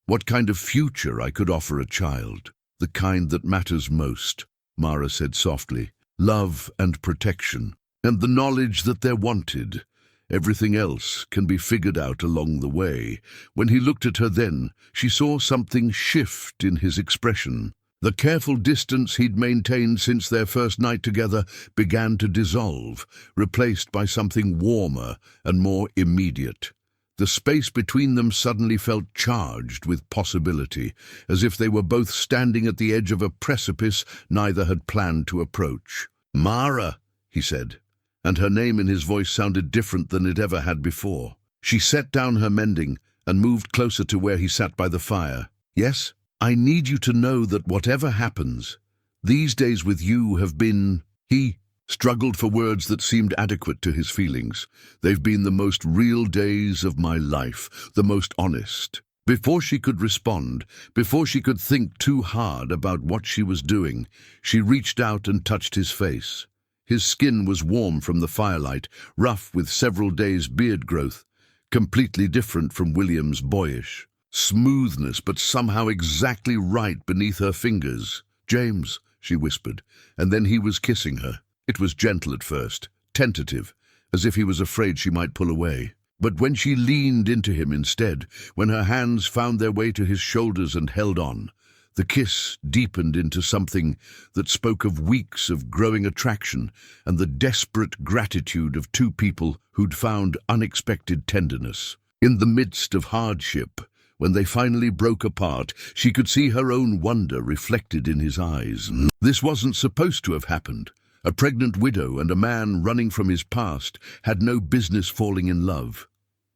what kind of future I could offer a child. The kind that matters most, Mara said softly. Love and protection, and the knowledge that they're wanted. Everything else can be figured out along the way. When he looked at her then, she saw something shift in his expression. The careful distance he'd maintained since their first night together began to dissolve, replaced by something warmer and more immediate. The space between them suddenly felt charged with possibility, as if they were both standing at the edge of a precipice neither had planned to approach. "Mara," he said, and her name in his voice sounded different than it ever had before. She set down her mending and moved closer to where he sat by the fire. "Yes? I need you to know that whatever happens, these days with you have been—" He struggled for words that seemed adequate to his feelings. "They've been the most real days of my life, the most honest." Before she could respond, before she could think too hard about what she was doing, she reached out and touched his face. His skin was warm from the firelight, rough with several days' beard growth, completely different from William's boyish smoothness, but somehow exactly right beneath her fingers. "James," she whispered, and then he was kissing her. It was gentle at first, tentative, as if he was afraid she might pull away. But when she leaned into him instead, when her hands found their way to his shoulders and held on, the kiss deepened into something that spoke of weeks of growing attraction and the desperate gratitude of two people who'd found unexpected tenderness. In the midst of hardship, when they finally broke apart, she could see her own wonder reflected in his eyes. This wasn't supposed to have happened. A pregnant widow and a man running from his past had no business falling in love.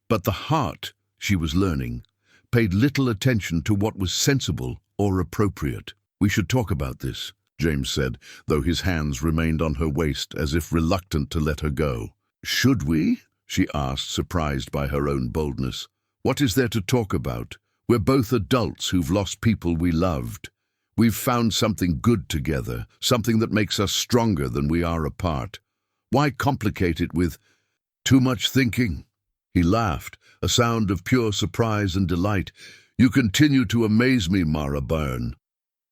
But the heart, she was learning, paid little attention to what was sensible or appropriate. "We should talk about this," James said, though his hands remained on her waist as if reluctant to let her go. "Should we?" she asked, surprised by her own boldness. "What is there to talk about? We're both adults who've lost people we loved. We've found something good together, something that makes us stronger than we are apart. Why complicate it with too much thinking?" He laughed, a sound of pure surprise and delight. "You continue to amaze me, Mara Byrne.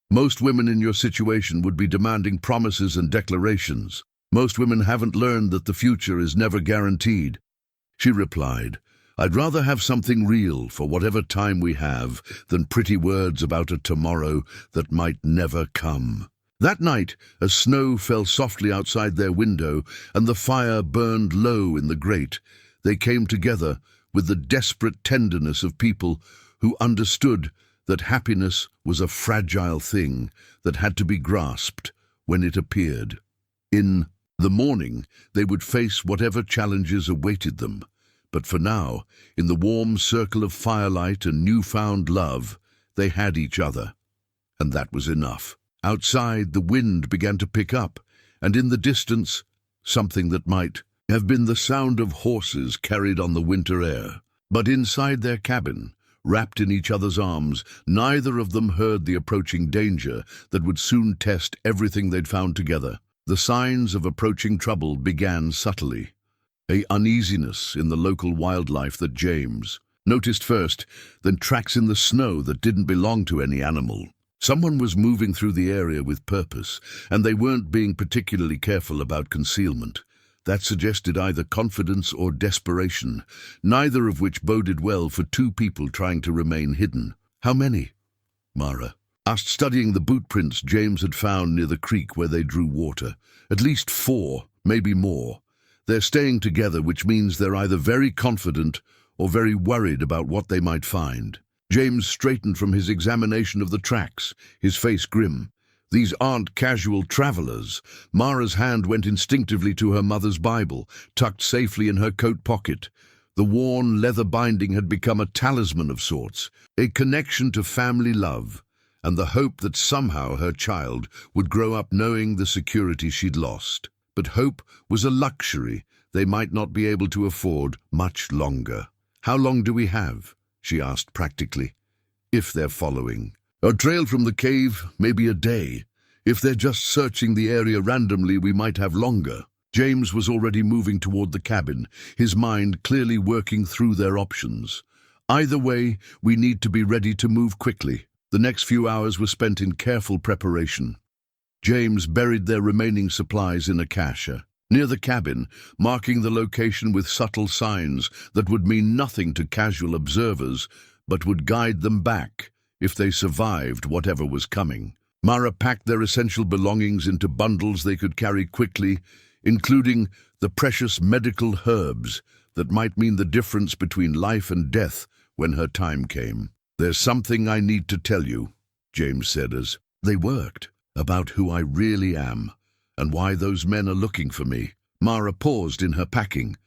Most women in your situation would be demanding promises and declarations. Most women haven't learned that the future is never guaranteed." She replied, "I'd rather have something real for whatever time we have than pretty words about a tomorrow that might never come." That night, as snow fell softly outside their window and the fire burned low in the grate, they came together with the desperate tenderness of people who understood that happiness was a fragile thing that had to be grasped when it appeared. In the morning, they would face whatever challenges awaited them. But for now, in the warm circle of firelight and newfound love, they had each other. And that was enough. Outside, the wind began to pick up, and in the distance, something that might have been the sound of horses carried on the winter air. But inside their cabin, wrapped in each other's arms, neither of them heard the approaching danger that would soon test everything they'd found together. The signs of approaching trouble began subtly. A uneasiness in the local wildlife that James noticed first, then tracks in the snow that didn't belong to any animal. Someone was moving through the area with purpose, and they weren't being particularly careful about concealment. That suggested either confidence or desperation, neither of which boded well for two people trying to remain hidden. "How many?" Mara asked, studying the boot prints James had found near the creek where they drew water. "At least 4, maybe more. They're staying together, which means they're either very confident or very worried about what they might find." James straightened from his examination of the tracks, his face grim. "These aren't casual travelers." Mara's hand went instinctively to her mother's Bible, tucked safely in her coat pocket. The worn leather binding had become a talisman of sorts, a connection to family love, and the hope that somehow her child would grow up knowing the security she'd lost. But hope was a luxury they might not be able to afford much longer. "How long do we have?" she asked practically. "If they're following. A trail from the cave, maybe a day. If they're just searching the area randomly, we might have longer." James was already moving toward the cabin, his mind clearly working through their options. "Either way, we need to be ready to move quickly." The next few hours were spent in careful preparation. James buried their remaining supplies in a cache near the cabin, marking the location with subtle signs that would mean nothing to casual observers, but would guide them back if they survived whatever was coming. Mara packed their essential belongings into bundles they could carry quickly, including the precious medical herbs that might mean the difference between life and death when her time came. "There's something I need to tell you," James said as they worked, "about who I really am and why those men are looking for me." Mara paused in her packing,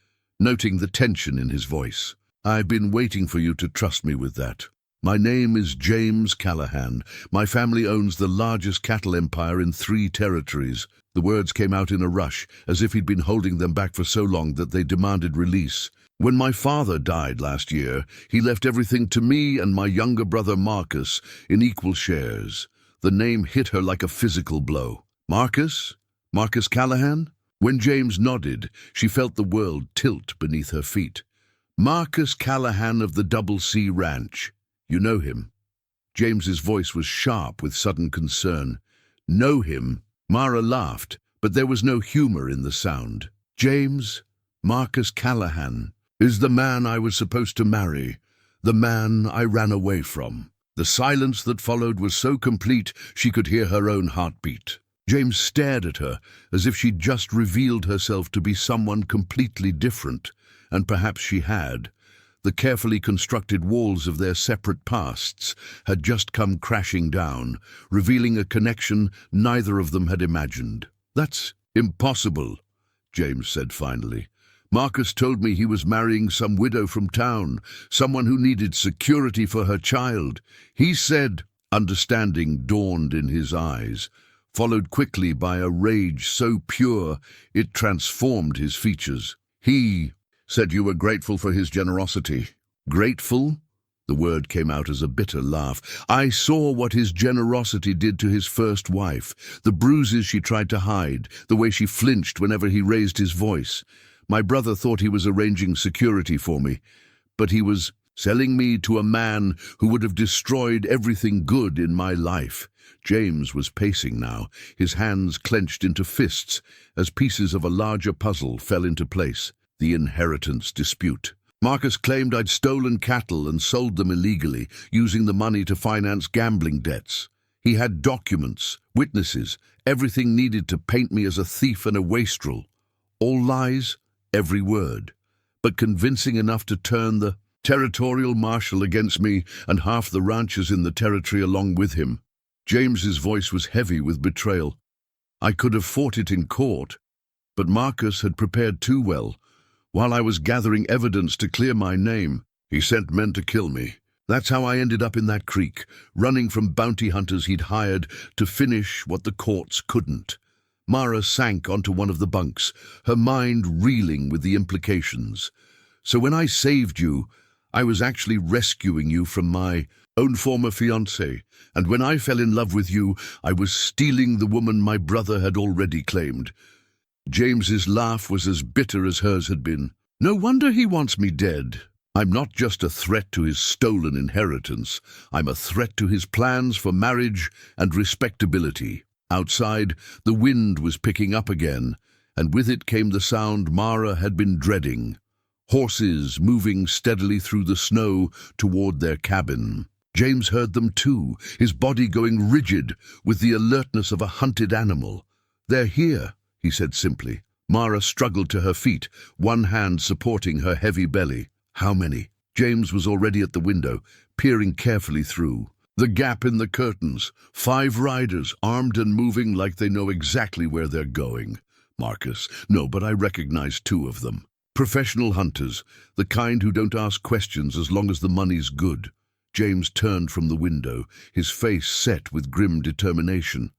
noting the tension in his voice. "I've been waiting for you to trust me with that. My name is James Callahan. My family owns the largest cattle empire in 3 territories. The words came out in a rush, as if he'd been holding them back for so long that they demanded release. "When my father died last year, he left everything to me and my younger brother Marcus in equal shares." The name hit her like a physical blow. "Marcus? Marcus Callahan?" When James nodded, she felt the world tilt beneath her feet. "Marcus Callahan of the Double C Ranch. You know him?" James's voice was sharp with sudden concern. "Know him?" Mara laughed, but there was no humor in the sound. "James, Marcus Callahan, is the man I was supposed to marry, the man I ran away from." The silence that followed was so complete she could hear her own heartbeat. James stared at her as if she'd just revealed herself to be someone completely different, and perhaps she had. The carefully constructed walls of their separate pasts had just come crashing down, revealing a connection neither of them had imagined. "That's impossible," James said finally. "Marcus told me he was marrying some widow from town, someone who needed security for her child. He said—" Understanding dawned in his eyes, followed quickly by a rage so pure it transformed his features. "He said you were grateful for his generosity." "Grateful?" The word came out as a bitter laugh. "I saw what his generosity did to his first wife, the bruises she tried to hide, the way she flinched whenever he raised his voice. My brother thought he was arranging security for me, but he was selling me to a man who would have destroyed everything good in my life." James was pacing now, his hands clenched into fists as pieces of a larger puzzle fell into place. The inheritance dispute. "Marcus claimed I'd stolen cattle and sold them illegally, using the money to finance gambling debts. He had documents, witnesses, everything needed to paint me as a thief and a wastrel. All lies, every word, but convincing enough to turn the territorial marshal against me and half the ranchers in the territory along with him." James's voice was heavy with betrayal. "I could have fought it in court, but Marcus had prepared too well. While I was gathering evidence to clear my name, he sent men to kill me. That's how I ended up in that creek, running from bounty hunters he'd hired to finish what the courts couldn't." Mara sank onto one of the bunks, her mind reeling with the implications. "So when I saved you, I was actually rescuing you from my own former fiancé, and when I fell in love with you, I was stealing the woman my brother had already claimed." James's laugh was as bitter as hers had been. "No wonder he wants me dead. I'm not just a threat to his stolen inheritance. I'm a threat to his plans for marriage and respectability." Outside, the wind was picking up again, and with it came the sound Mara had been dreading. Horses moving steadily through the snow toward their cabin. James heard them too, his body going rigid with the alertness of a hunted animal. "They're here," he said simply. Mara struggled to her feet, one hand supporting her heavy belly. "How many?" James was already at the window, peering carefully through. The gap in the curtains. 5 riders, armed and moving like they know exactly where they're going. "Marcus, no, but I recognize 2 of them. Professional hunters, the kind who don't ask questions as long as the money's good." James turned from the window, his face set with grim determination.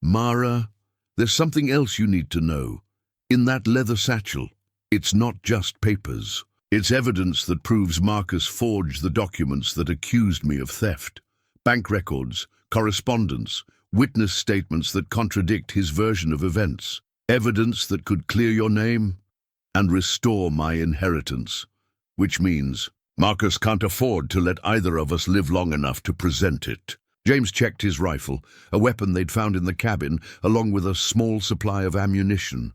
"Mara, there's something else you need to know. In that leather satchel, it's not just papers. It's evidence that proves Marcus forged the documents that accused me of theft. Bank records, correspondence, witness statements that contradict his version of events. Evidence that could clear your name and restore my inheritance. Which means Marcus can't afford to let either of us live long enough to present it." James checked his rifle, a weapon they'd found in the cabin, along with a small supply of ammunition.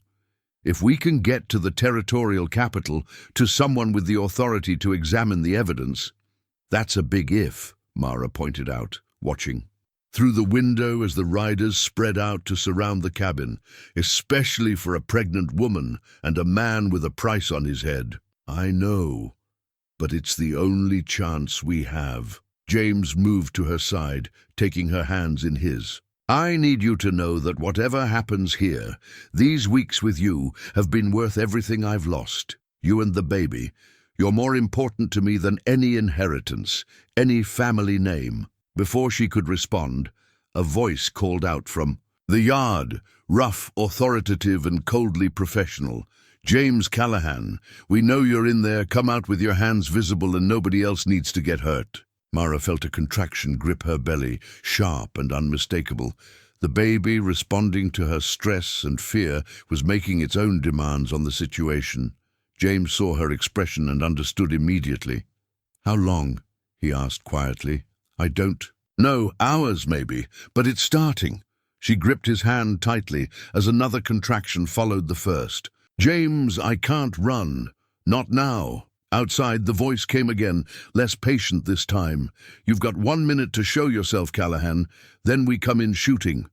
"If we can get to the territorial capital, to someone with the authority to examine the evidence—" "That's a big if," Mara pointed out, watching through the window as the riders spread out to surround the cabin, "especially for a pregnant woman and a man with a price on his head." "I know, but it's the only chance we have." James moved to her side, taking her hands in his. "I need you to know that whatever happens here, these weeks with you have been worth everything I've lost. You and the baby. You're more important to me than any inheritance, any family name." Before she could respond, a voice called out from the yard, rough, authoritative, and coldly professional. "James Callahan, we know you're in there. Come out with your hands visible and nobody else needs to get hurt." Mara felt a contraction grip her belly, sharp and unmistakable. The baby, responding to her stress and fear, was making its own demands on the situation. James saw her expression and understood immediately. "How long?" he asked quietly. "I don't know, hours maybe, but it's starting." She gripped his hand tightly as another contraction followed the first. "James, I can't run. Not now." Outside, the voice came again, less patient this time. "You've got 1 minute to show yourself, Callahan. Then we come in shooting."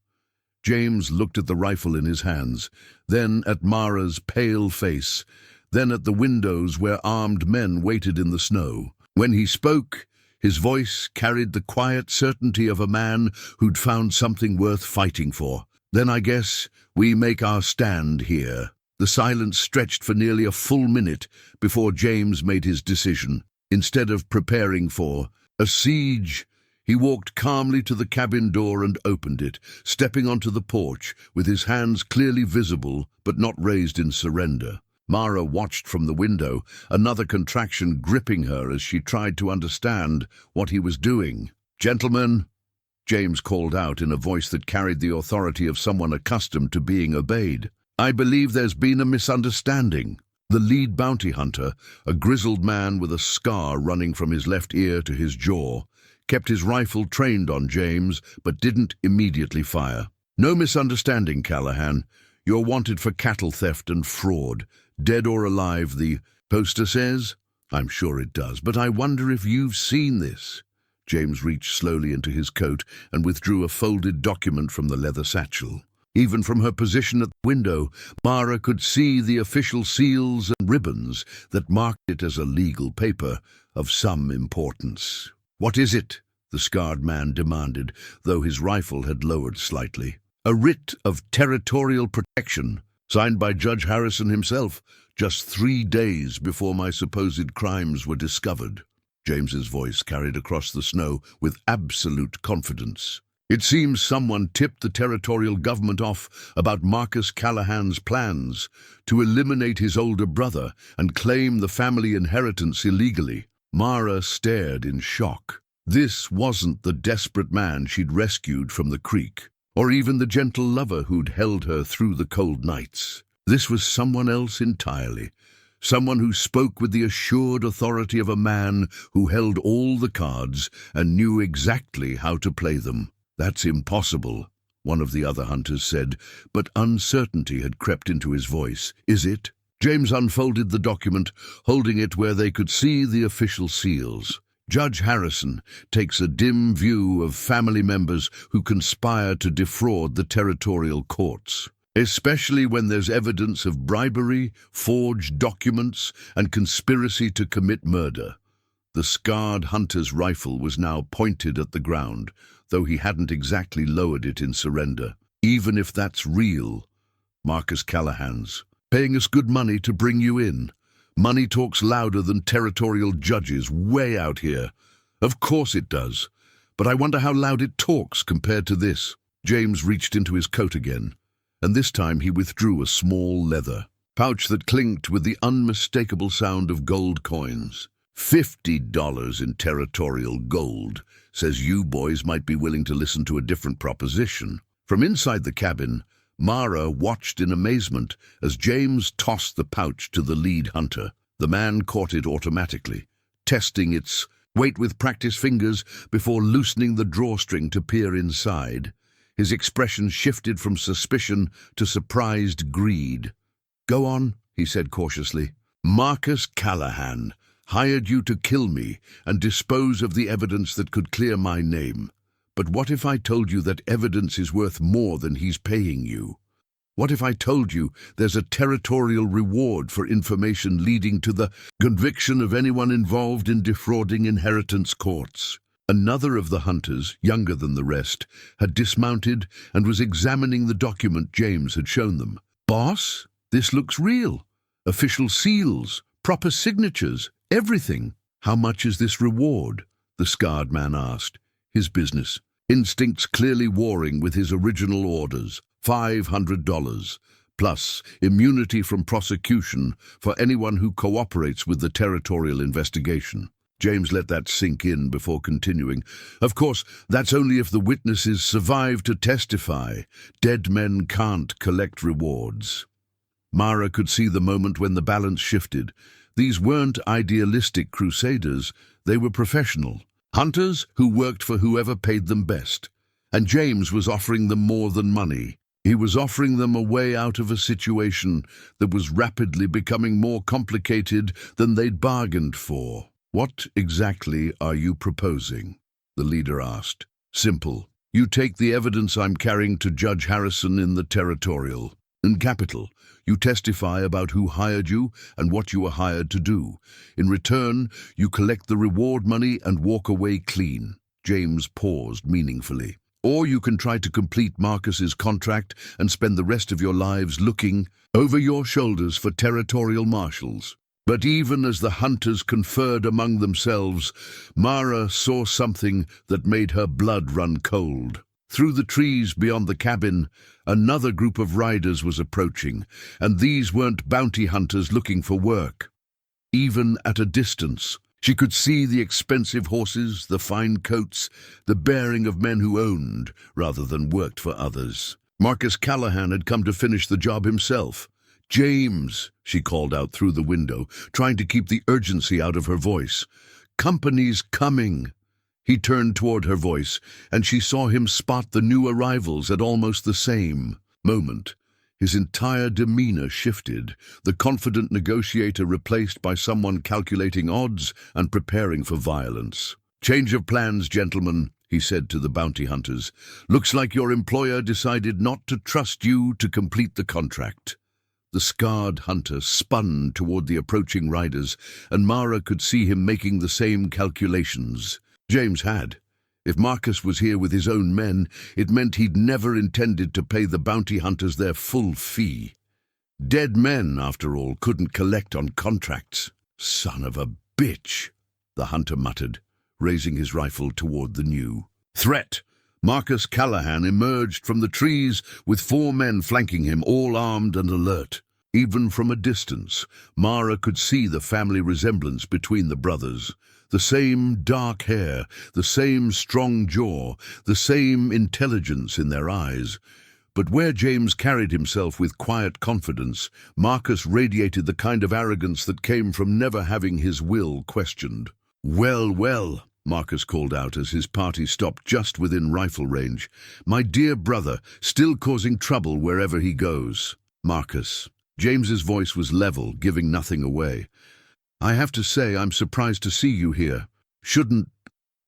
James looked at the rifle in his hands, then at Mara's pale face, then at the windows where armed men waited in the snow. When he spoke, his voice carried the quiet certainty of a man who'd found something worth fighting for. "Then I guess we make our stand here." The silence stretched for nearly a full minute before James made his decision. Instead of preparing for a siege, he walked calmly to the cabin door and opened it, stepping onto the porch with his hands clearly visible but not raised in surrender. Mara watched from the window, another contraction gripping her as she tried to understand what he was doing. "Gentlemen," James called out in a voice that carried the authority of someone accustomed to being obeyed, "I believe there's been a misunderstanding." The lead bounty hunter, a grizzled man with a scar running from his left ear to his jaw, kept his rifle trained on James but didn't immediately fire. "No misunderstanding, Callahan. You're wanted for cattle theft and fraud. Dead or alive, the poster says." "I'm sure it does, but I wonder if you've seen this." James reached slowly into his coat and withdrew a folded document from the leather satchel. Even from her position at the window, Mara could see the official seals and ribbons that marked it as a legal paper of some importance. "What is it?" the scarred man demanded, though his rifle had lowered slightly. "A writ of territorial protection, signed by Judge Harrison himself, just 3 days before my supposed crimes were discovered." James's voice carried across the snow with absolute confidence. "It seems someone tipped the territorial government off about Marcus Callahan's plans to eliminate his older brother and claim the family inheritance illegally." Mara stared in shock. This wasn't the desperate man she'd rescued from the creek, or even the gentle lover who'd held her through the cold nights. This was someone else entirely, someone who spoke with the assured authority of a man who held all the cards and knew exactly how to play them. "That's impossible," one of the other hunters said, but uncertainty had crept into his voice. "Is it?" James unfolded the document, holding it where they could see the official seals. "Judge Harrison takes a dim view of family members who conspire to defraud the territorial courts, especially when there's evidence of bribery, forged documents, and conspiracy to commit murder." The scarred hunter's rifle was now pointed at the ground, though he hadn't exactly lowered it in surrender. "Even if that's real, Marcus Callahan's paying us good money to bring you in. Money talks louder than territorial judges way out here. Of course it does. But I wonder how loud it talks compared to this. James reached into his coat again, and this time he withdrew a small leather pouch that clinked with the unmistakable sound of gold coins. $50 in territorial gold. Says you boys might be willing to listen to a different proposition. From inside the cabin, Mara watched in amazement as James tossed the pouch to the lead hunter. The man caught it automatically, testing its weight with practiced fingers before loosening the drawstring to peer inside. His expression shifted from suspicion to surprised greed. "Go on," he said cautiously. "Marcus Callahan hired you to kill me and dispose of the evidence that could clear my name. But what if I told you that evidence is worth more than he's paying you? What if I told you there's a territorial reward for information leading to the conviction of anyone involved in defrauding inheritance courts?" Another of the hunters, younger than the rest, had dismounted and was examining the document James had shown them. "Boss, this looks real. Official seals, proper signatures, everything." "How much is this reward?" the scarred man asked, his business instincts clearly warring with his original orders. $500, plus immunity from prosecution for anyone who cooperates with the territorial investigation. James let that sink in before continuing. "Of course, that's only if the witnesses survive to testify. Dead men can't collect rewards." Mara could see the moment when the balance shifted. These weren't idealistic crusaders, they were professional. Hunters who worked for whoever paid them best. And James was offering them more than money. He was offering them a way out of a situation that was rapidly becoming more complicated than they'd bargained for. "What exactly are you proposing?" the leader asked. "Simple. You take the evidence I'm carrying to Judge Harrison in the territorial. In capital, you testify about who hired you and what you were hired to do. In return, you collect the reward money and walk away clean." James paused meaningfully. "Or you can try to complete Marcus's contract and spend the rest of your lives looking over your shoulders for territorial marshals." But even as the hunters conferred among themselves, Mara saw something that made her blood run cold. Through the trees beyond the cabin, another group of riders was approaching, and these weren't bounty hunters looking for work. Even at a distance, she could see the expensive horses, the fine coats, the bearing of men who owned rather than worked for others. Marcus Callahan had come to finish the job himself. "James," she called out through the window, trying to keep the urgency out of her voice. "Company's coming." He turned toward her voice, and she saw him spot the new arrivals at almost the same moment. His entire demeanor shifted, the confident negotiator replaced by someone calculating odds and preparing for violence. "Change of plans, gentlemen," he said to the bounty hunters. "Looks like your employer decided not to trust you to complete the contract." The scarred hunter spun toward the approaching riders, and Mara could see him making the same calculations. James had. If Marcus was here with his own men, it meant he'd never intended to pay the bounty hunters their full fee. Dead men, after all, couldn't collect on contracts. "Son of a bitch," the hunter muttered, raising his rifle toward the new threat. Marcus Callahan emerged from the trees with 4 men flanking him, all armed and alert. Even from a distance, Mara could see the family resemblance between the brothers. The same dark hair, the same strong jaw, the same intelligence in their eyes. But where James carried himself with quiet confidence, Marcus radiated the kind of arrogance that came from never having his will questioned. "Well, well," Marcus called out as his party stopped just within rifle range. "My dear brother, still causing trouble wherever he goes." "Marcus." James's voice was level, giving nothing away. "I have to say I'm surprised to see you here. Shouldn't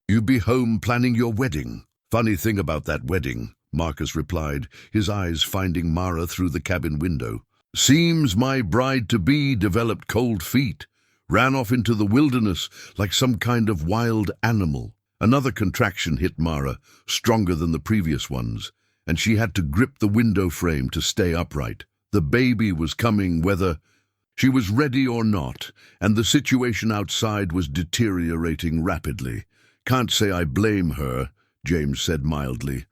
you be home planning your wedding?" "Funny thing about that wedding," Marcus replied, his eyes finding Mara through the cabin window. "Seems my bride-to-be developed cold feet. Ran off into the wilderness like some kind of wild animal." Another contraction hit Mara, stronger than the previous ones, and she had to grip the window frame to stay upright. The baby was coming whether she was ready or not, and the situation outside was deteriorating rapidly. "Can't say I blame her," James said mildly.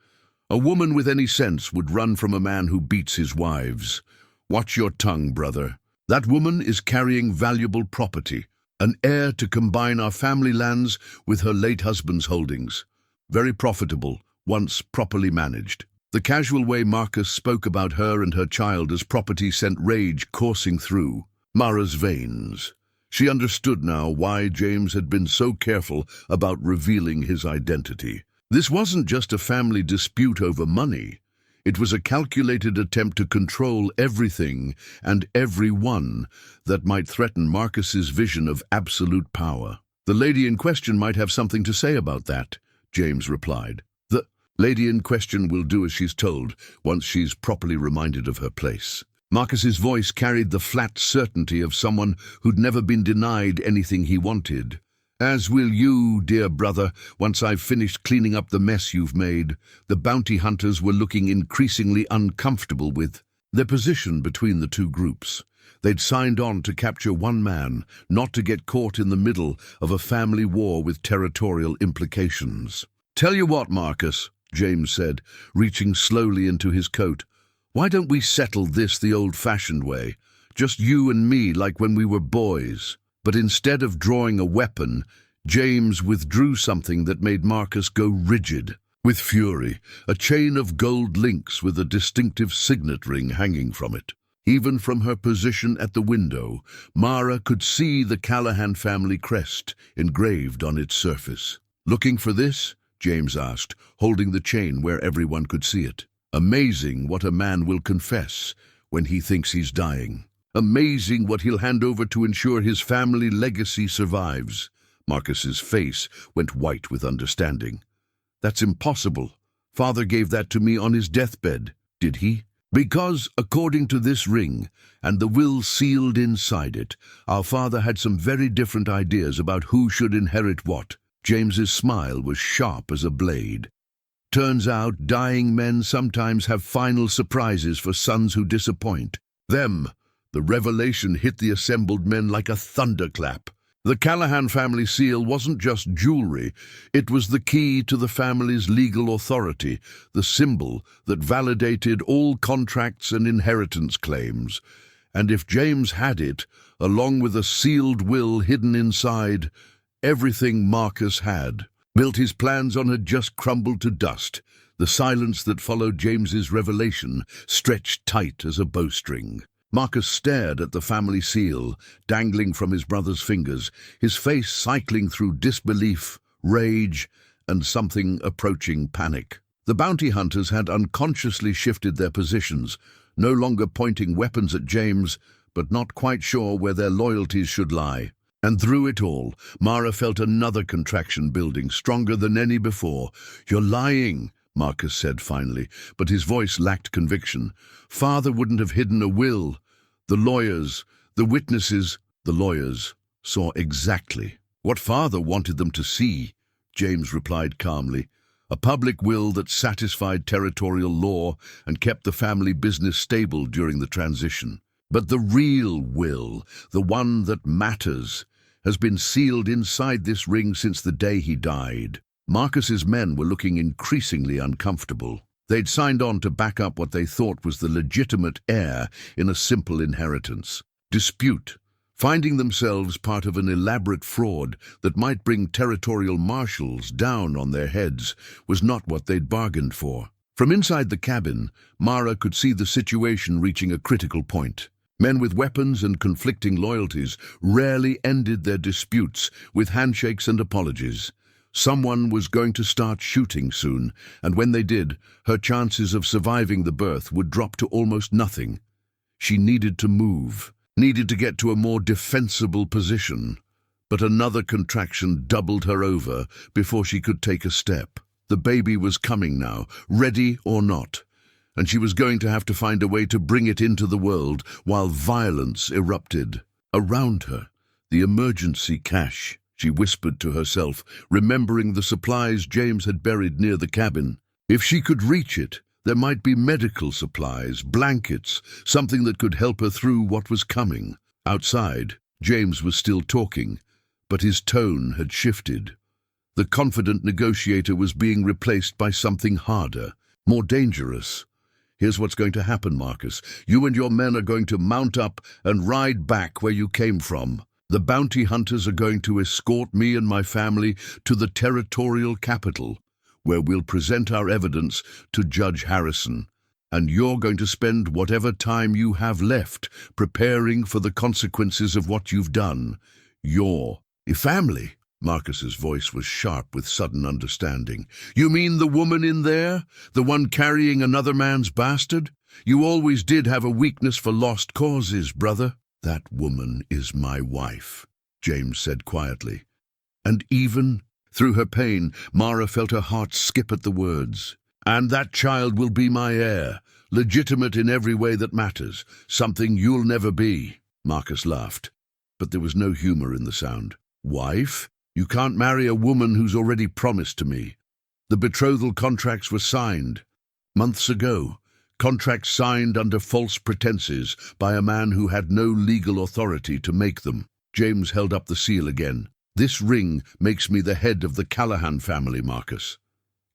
"A woman with any sense would run from a man who beats his wives. Watch your tongue, brother. That woman is carrying valuable property, an heir to combine our family lands with her late husband's holdings. Very profitable, once properly managed." The casual way Marcus spoke about her and her child as property sent rage coursing through Mara's veins. She understood now why James had been so careful about revealing his identity. This wasn't just a family dispute over money. It was a calculated attempt to control everything and everyone that might threaten Marcus's vision of absolute power. "The lady in question might have something to say about that," James replied. "The lady in question will do as she's told, once she's properly reminded of her place." Marcus's voice carried the flat certainty of someone who'd never been denied anything he wanted. "As will you, dear brother, once I've finished cleaning up the mess you've made." The bounty hunters were looking increasingly uncomfortable with their position between the two groups. They'd signed on to capture one man, not to get caught in the middle of a family war with territorial implications. "Tell you what, Marcus," James said, reaching slowly into his coat. "Why don't we settle this the old-fashioned way? Just you and me, like when we were boys." But instead of drawing a weapon, James withdrew something that made Marcus go rigid with fury, a chain of gold links with a distinctive signet ring hanging from it. Even from her position at the window, Mara could see the Callahan family crest engraved on its surface. "Looking for this?" James asked, holding the chain where everyone could see it. "Amazing what a man will confess when he thinks he's dying. Amazing what he'll hand over to ensure his family legacy survives." Marcus's face went white with understanding. "That's impossible. Father gave that to me on his deathbed." "Did he?" "Because, according to this ring, and the will sealed inside it, our father had some very different ideas about who should inherit what." James's smile was sharp as a blade. "Turns out dying men sometimes have final surprises for sons who disappoint them." The revelation hit the assembled men like a thunderclap. The Callahan family seal wasn't just jewelry, it was the key to the family's legal authority, the symbol that validated all contracts and inheritance claims. And if James had it, along with a sealed will hidden inside, everything Marcus had built his plans on had just crumbled to dust. The silence that followed James's revelation stretched tight as a bowstring. Marcus stared at the family seal, dangling from his brother's fingers, his face cycling through disbelief, rage, and something approaching panic. The bounty hunters had unconsciously shifted their positions, no longer pointing weapons at James, but not quite sure where their loyalties should lie. And through it all, Mara felt another contraction building, stronger than any before. "You're lying," Marcus said finally, but his voice lacked conviction. "Father wouldn't have hidden a will. The lawyers, the witnesses, the lawyers saw exactly what Father wanted them to see," James replied calmly. "A public will that satisfied territorial law and kept the family business stable during the transition. But the real will, the one that matters, has been sealed inside this ring since the day he died." Marcus's men were looking increasingly uncomfortable. They'd signed on to back up what they thought was the legitimate heir in a simple inheritance dispute. Finding themselves part of an elaborate fraud that might bring territorial marshals down on their heads was not what they'd bargained for. From inside the cabin, Mara could see the situation reaching a critical point. Men with weapons and conflicting loyalties rarely ended their disputes with handshakes and apologies. Someone was going to start shooting soon, and when they did, her chances of surviving the birth would drop to almost nothing. She needed to move, needed to get to a more defensible position. But another contraction doubled her over before she could take a step. The baby was coming now, ready or not, and she was going to have to find a way to bring it into the world while violence erupted. Around her, the emergency cache, she whispered to herself, remembering the supplies James had buried near the cabin. If she could reach it, there might be medical supplies, blankets, something that could help her through what was coming. Outside, James was still talking, but his tone had shifted. The confident negotiator was being replaced by something harder, more dangerous. Here's what's going to happen, Marcus. You and your men are going to mount up and ride back where you came from. The bounty hunters are going to escort me and my family to the territorial capital, where we'll present our evidence to Judge Harrison. And you're going to spend whatever time you have left preparing for the consequences of what you've done. Your family. Marcus's voice was sharp with sudden understanding. You mean the woman in there? The one carrying another man's bastard? You always did have a weakness for lost causes, brother. That woman is my wife, James said quietly. And even through her pain, Mara felt her heart skip at the words. And that child will be my heir, legitimate in every way that matters, something you'll never be. Marcus laughed, but there was no humor in the sound. Wife? You can't marry a woman who's already promised to me. The betrothal contracts were signed months ago, contracts signed under false pretenses by a man who had no legal authority to make them. James held up the seal again. This ring makes me the head of the Callahan family, Marcus.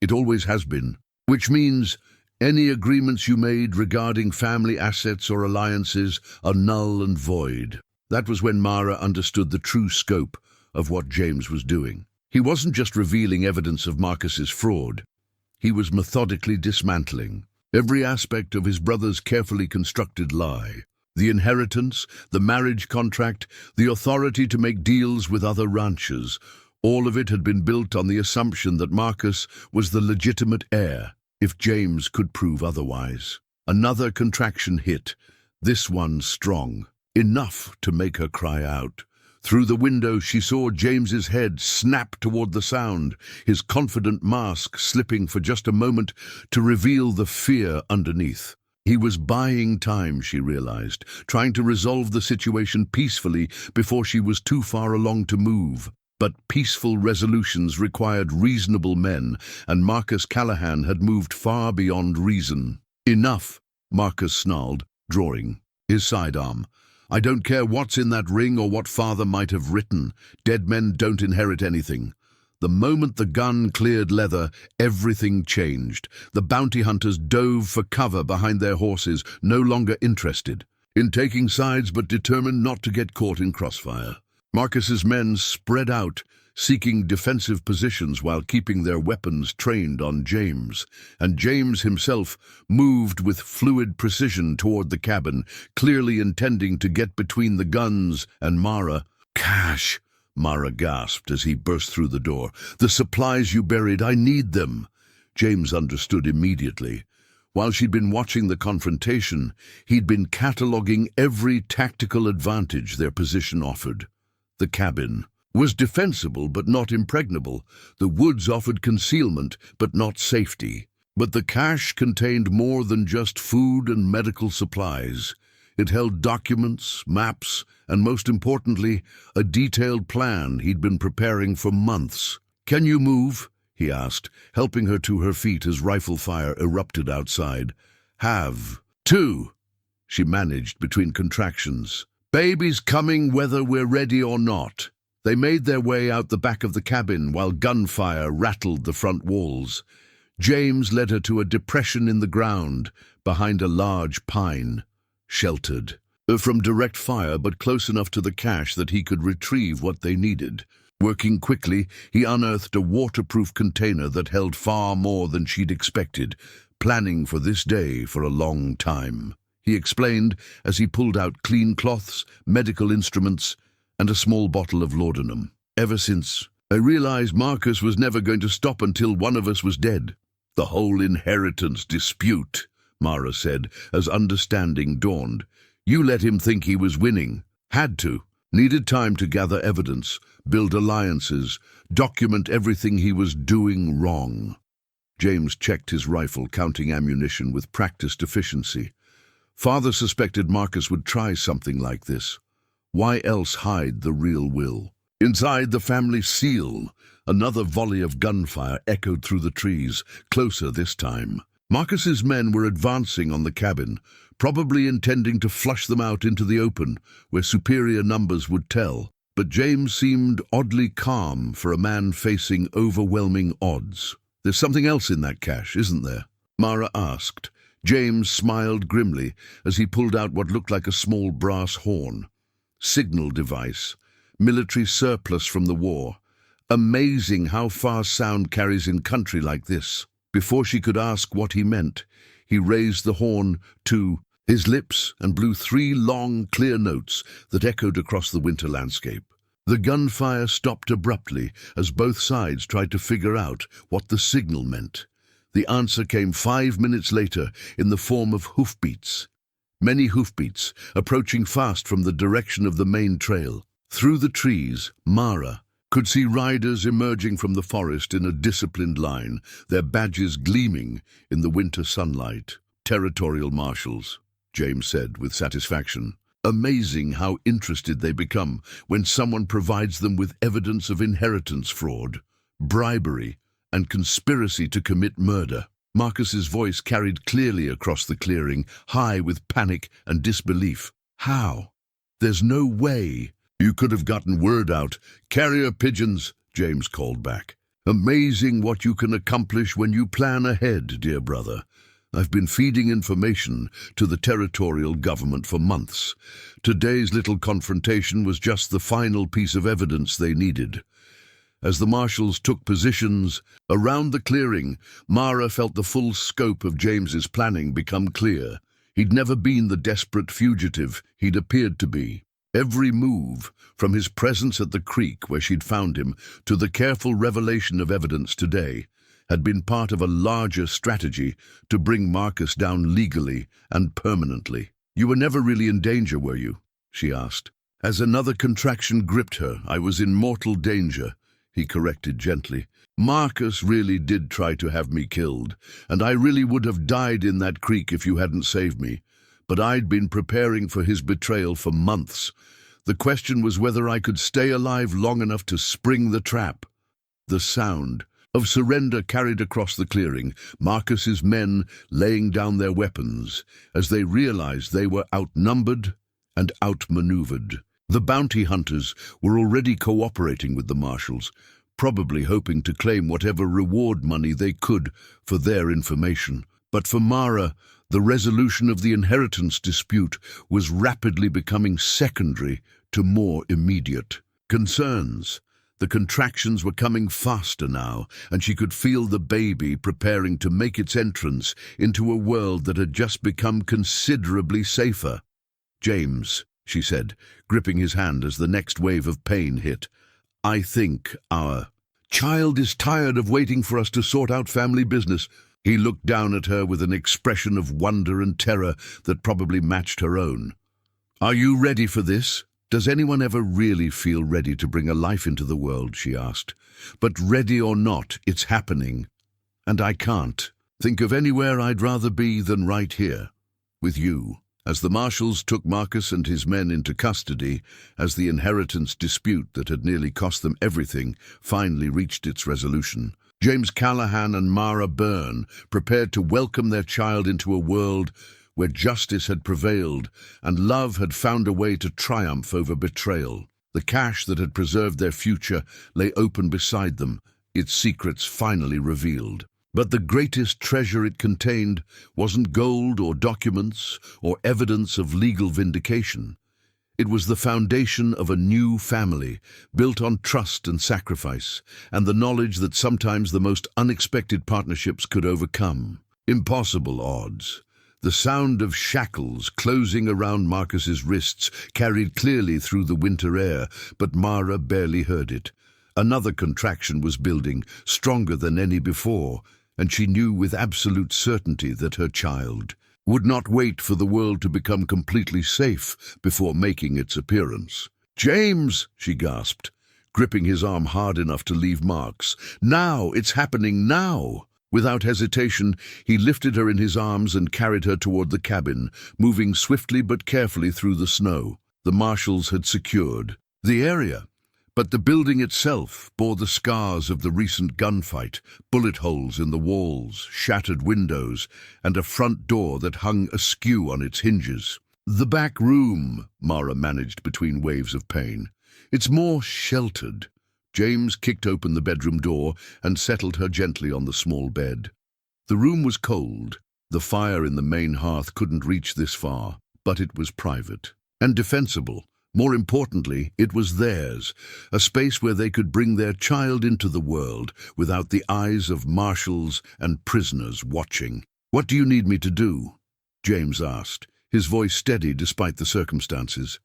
It always has been, which means any agreements you made regarding family assets or alliances are null and void. That was when Mara understood the true scope of what James was doing. He wasn't just revealing evidence of Marcus's fraud. He was methodically dismantling every aspect of his brother's carefully constructed lie. The inheritance, the marriage contract, the authority to make deals with other ranchers, all of it had been built on the assumption that Marcus was the legitimate heir, if James could prove otherwise. Another contraction hit, this one strong, enough to make her cry out. Through the window she saw James's head snap toward the sound, his confident mask slipping for just a moment to reveal the fear underneath. He was buying time, she realized, trying to resolve the situation peacefully before she was too far along to move. But peaceful resolutions required reasonable men, and Marcus Callahan had moved far beyond reason. Enough, Marcus snarled, drawing his sidearm. I don't care what's in that ring or what father might have written. Dead men don't inherit anything. The moment the gun cleared leather, everything changed. The bounty hunters dove for cover behind their horses, no longer interested in taking sides but determined not to get caught in crossfire. Marcus's men spread out, seeking defensive positions while keeping their weapons trained on James, and James himself moved with fluid precision toward the cabin, clearly intending to get between the guns and Mara. Cash, Mara gasped as he burst through the door. The supplies you buried, I need them. James understood immediately. While she'd been watching the confrontation, he'd been cataloging every tactical advantage their position offered. The cabin was defensible but not impregnable. The woods offered concealment but not safety. But the cache contained more than just food and medical supplies. It held documents, maps, and most importantly, a detailed plan he'd been preparing for months. Can you move? He asked, helping her to her feet as rifle fire erupted outside. Have to, she managed between contractions. Baby's coming whether we're ready or not. They made their way out the back of the cabin while gunfire rattled the front walls. James led her to a depression in the ground behind a large pine, sheltered from direct fire but close enough to the cache that he could retrieve what they needed. Working quickly, he unearthed a waterproof container that held far more than she'd expected, planning for this day for a long time. He explained as he pulled out clean cloths, medical instruments, and a small bottle of laudanum. Ever since, I realized Marcus was never going to stop until one of us was dead. The whole inheritance dispute, Mara said, as understanding dawned. You let him think he was winning. Had to. Needed time to gather evidence, build alliances, document everything he was doing wrong. James checked his rifle, counting ammunition with practiced efficiency. Father suspected Marcus would try something like this. Why else hide the real will? Inside the family seal, another volley of gunfire echoed through the trees, closer this time. Marcus's men were advancing on the cabin, probably intending to flush them out into the open, where superior numbers would tell. But James seemed oddly calm for a man facing overwhelming odds. "There's something else in that cache, isn't there?" Mara asked. James smiled grimly as he pulled out what looked like a small brass horn. "Signal device. Military surplus from the war. Amazing how far sound carries in country like this." Before she could ask what he meant, he raised the horn to his lips and blew 3 long, clear notes that echoed across the winter landscape. The gunfire stopped abruptly as both sides tried to figure out what the signal meant. The answer came 5 minutes later in the form of hoofbeats. Many hoofbeats, approaching fast from the direction of the main trail. Through the trees, Mara could see riders emerging from the forest in a disciplined line, their badges gleaming in the winter sunlight. "Territorial marshals," James said with satisfaction. "Amazing how interested they become when someone provides them with evidence of inheritance fraud, bribery, and conspiracy to commit murder." Marcus's voice carried clearly across the clearing, high with panic and disbelief. "How? There's no way." "You could have gotten word out. Carrier pigeons," James called back. "Amazing what you can accomplish when you plan ahead, dear brother. I've been feeding information to the territorial government for months. Today's little confrontation was just the final piece of evidence they needed." As the marshals took positions around the clearing, Mara felt the full scope of James's planning become clear. He'd never been the desperate fugitive he'd appeared to be. Every move, from his presence at the creek where she'd found him to the careful revelation of evidence today, had been part of a larger strategy to bring Marcus down legally and permanently. "You were never really in danger, were you?" she asked. As another contraction gripped her, "I was in mortal danger," he corrected gently. "Marcus really did try to have me killed, and I really would have died in that creek if you hadn't saved me. But I'd been preparing for his betrayal for months. The question was whether I could stay alive long enough to spring the trap." The sound of surrender carried across the clearing, Marcus's men laying down their weapons as they realized they were outnumbered and outmaneuvered. The bounty hunters were already cooperating with the marshals, probably hoping to claim whatever reward money they could for their information. But for Mara, the resolution of the inheritance dispute was rapidly becoming secondary to more immediate concerns. The contractions were coming faster now, and she could feel the baby preparing to make its entrance into a world that had just become considerably safer. "James," she said, gripping his hand as the next wave of pain hit, "I think our child is tired of waiting for us to sort out family business." He looked down at her with an expression of wonder and terror that probably matched her own. "Are you ready for this?" "Does anyone ever really feel ready to bring a life into the world?" she asked. "But ready or not, it's happening. And I can't think of anywhere I'd rather be than right here, with you." As the marshals took Marcus and his men into custody, as the inheritance dispute that had nearly cost them everything finally reached its resolution, James Callahan and Mara Byrne prepared to welcome their child into a world where justice had prevailed and love had found a way to triumph over betrayal. The cache that had preserved their future lay open beside them, its secrets finally revealed. But the greatest treasure it contained wasn't gold or documents or evidence of legal vindication. It was the foundation of a new family, built on trust and sacrifice, and the knowledge that sometimes the most unexpected partnerships could overcome impossible odds. The sound of shackles closing around Marcus's wrists carried clearly through the winter air, but Mara barely heard it. Another contraction was building, stronger than any before, and she knew with absolute certainty that her child would not wait for the world to become completely safe before making its appearance. "James!" she gasped, gripping his arm hard enough to leave marks. "Now! It's happening now!" Without hesitation, he lifted her in his arms and carried her toward the cabin, moving swiftly but carefully through the snow. The marshals had secured the area, but the building itself bore the scars of the recent gunfight, bullet holes in the walls, shattered windows, and a front door that hung askew on its hinges. "The back room," Mara managed between waves of pain. It's more sheltered. James kicked open the bedroom door and settled her gently on the small bed. The room was cold. The fire in the main hearth couldn't reach this far, but it was private and defensible. More importantly, it was theirs, a space where they could bring their child into the world without the eyes of marshals and prisoners watching. "What do you need me to do?" James asked, his voice steady despite the circumstances.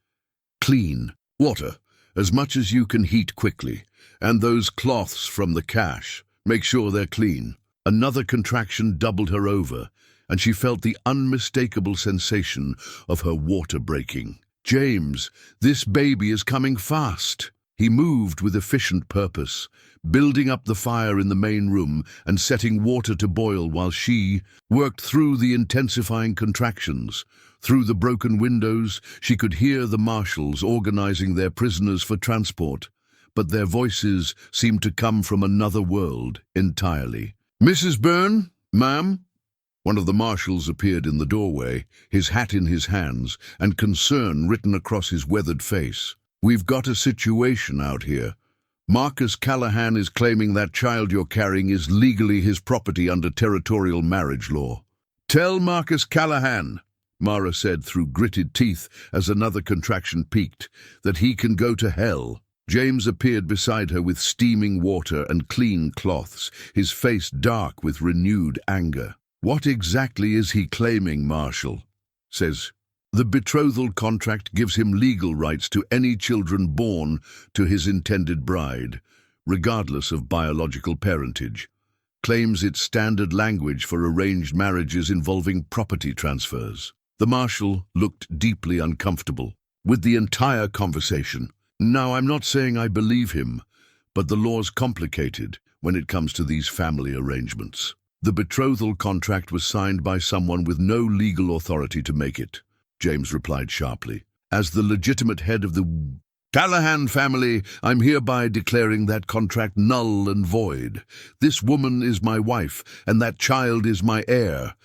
"Clean. Water. As much as you can heat quickly. And those cloths from the cache. Make sure they're clean." Another contraction doubled her over, and she felt the unmistakable sensation of her water breaking. "James, this baby is coming fast." He moved with efficient purpose, building up the fire in the main room and setting water to boil while she worked through the intensifying contractions. Through the broken windows, she could hear the marshals organizing their prisoners for transport, but their voices seemed to come from another world entirely. "Mrs. Byrne, ma'am?" One of the marshals appeared in the doorway, his hat in his hands, and concern written across his weathered face. "We've got a situation out here. Marcus Callahan is claiming that child you're carrying is legally his property under territorial marriage law." "Tell Marcus Callahan," Mara said through gritted teeth as another contraction peaked, "that he can go to hell." James appeared beside her with steaming water and clean cloths, his face dark with renewed anger. "What exactly is he claiming, Marshal?" says. "The betrothal contract gives him legal rights to any children born to his intended bride, regardless of biological parentage. Claims it's standard language for arranged marriages involving property transfers." The marshal looked deeply uncomfortable with the entire conversation. "Now, I'm not saying I believe him, but the law's complicated when it comes to these family arrangements. The betrothal contract was signed by someone with no legal authority to make it," James replied sharply. "As the legitimate head of the Callahan family, I'm hereby declaring that contract null and void. This woman is my wife, and that child is my heir."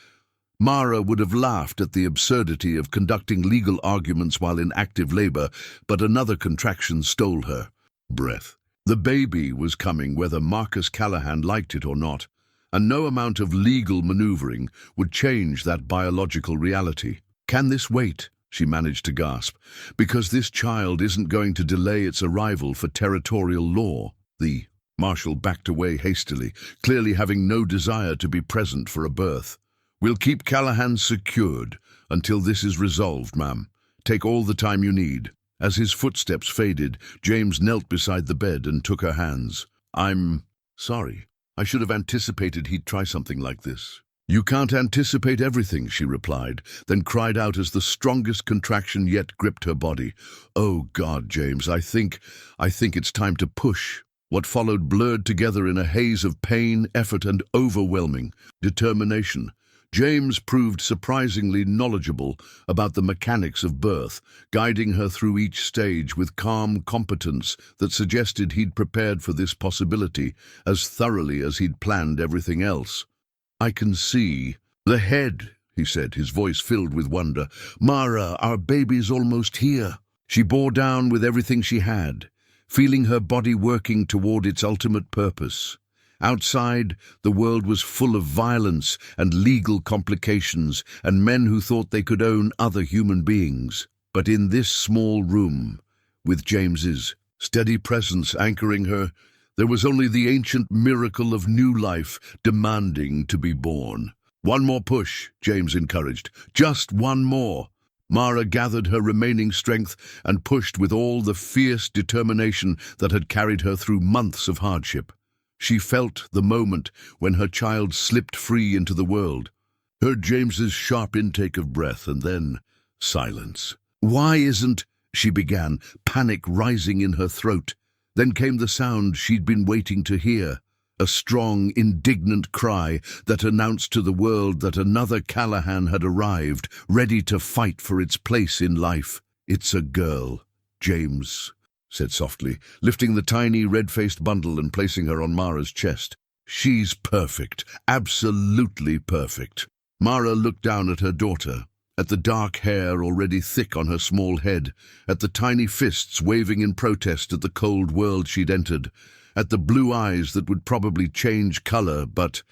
Mara would have laughed at the absurdity of conducting legal arguments while in active labor, but another contraction stole her breath. The baby was coming whether Marcus Callahan liked it or not, and no amount of legal maneuvering would change that biological reality. "Can this wait?" she managed to gasp. "Because this child isn't going to delay its arrival for territorial law." The marshal backed away hastily, clearly having no desire to be present for a birth. "We'll keep Callahan secured until this is resolved, ma'am. Take all the time you need." As his footsteps faded, James knelt beside the bed and took her hands. "I'm sorry. I should have anticipated he'd try something like this." "You can't anticipate everything," she replied, then cried out as the strongest contraction yet gripped her body. "Oh God, James, I think it's time to push." What followed blurred together in a haze of pain, effort, and overwhelming determination. James proved surprisingly knowledgeable about the mechanics of birth, guiding her through each stage with calm competence that suggested he'd prepared for this possibility as thoroughly as he'd planned everything else. "I can see the head," he said, his voice filled with wonder. "Mara, our baby's almost here." She bore down with everything she had, feeling her body working toward its ultimate purpose. Outside, the world was full of violence and legal complications and men who thought they could own other human beings. But in this small room, with James's steady presence anchoring her, there was only the ancient miracle of new life demanding to be born. "One more push," James encouraged. "Just one more." Mara gathered her remaining strength and pushed with all the fierce determination that had carried her through months of hardship. She felt the moment when her child slipped free into the world, heard James's sharp intake of breath, and then silence. "Why isn't—" she began, panic rising in her throat. Then came the sound she'd been waiting to hear, a strong, indignant cry that announced to the world that another Callahan had arrived, ready to fight for its place in life. "It's a girl," James said softly, lifting the tiny red-faced bundle and placing her on Mara's chest. "She's perfect, absolutely perfect." Mara looked down at her daughter, at the dark hair already thick on her small head, at the tiny fists waving in protest at the cold world she'd entered, at the blue eyes that would probably change color, but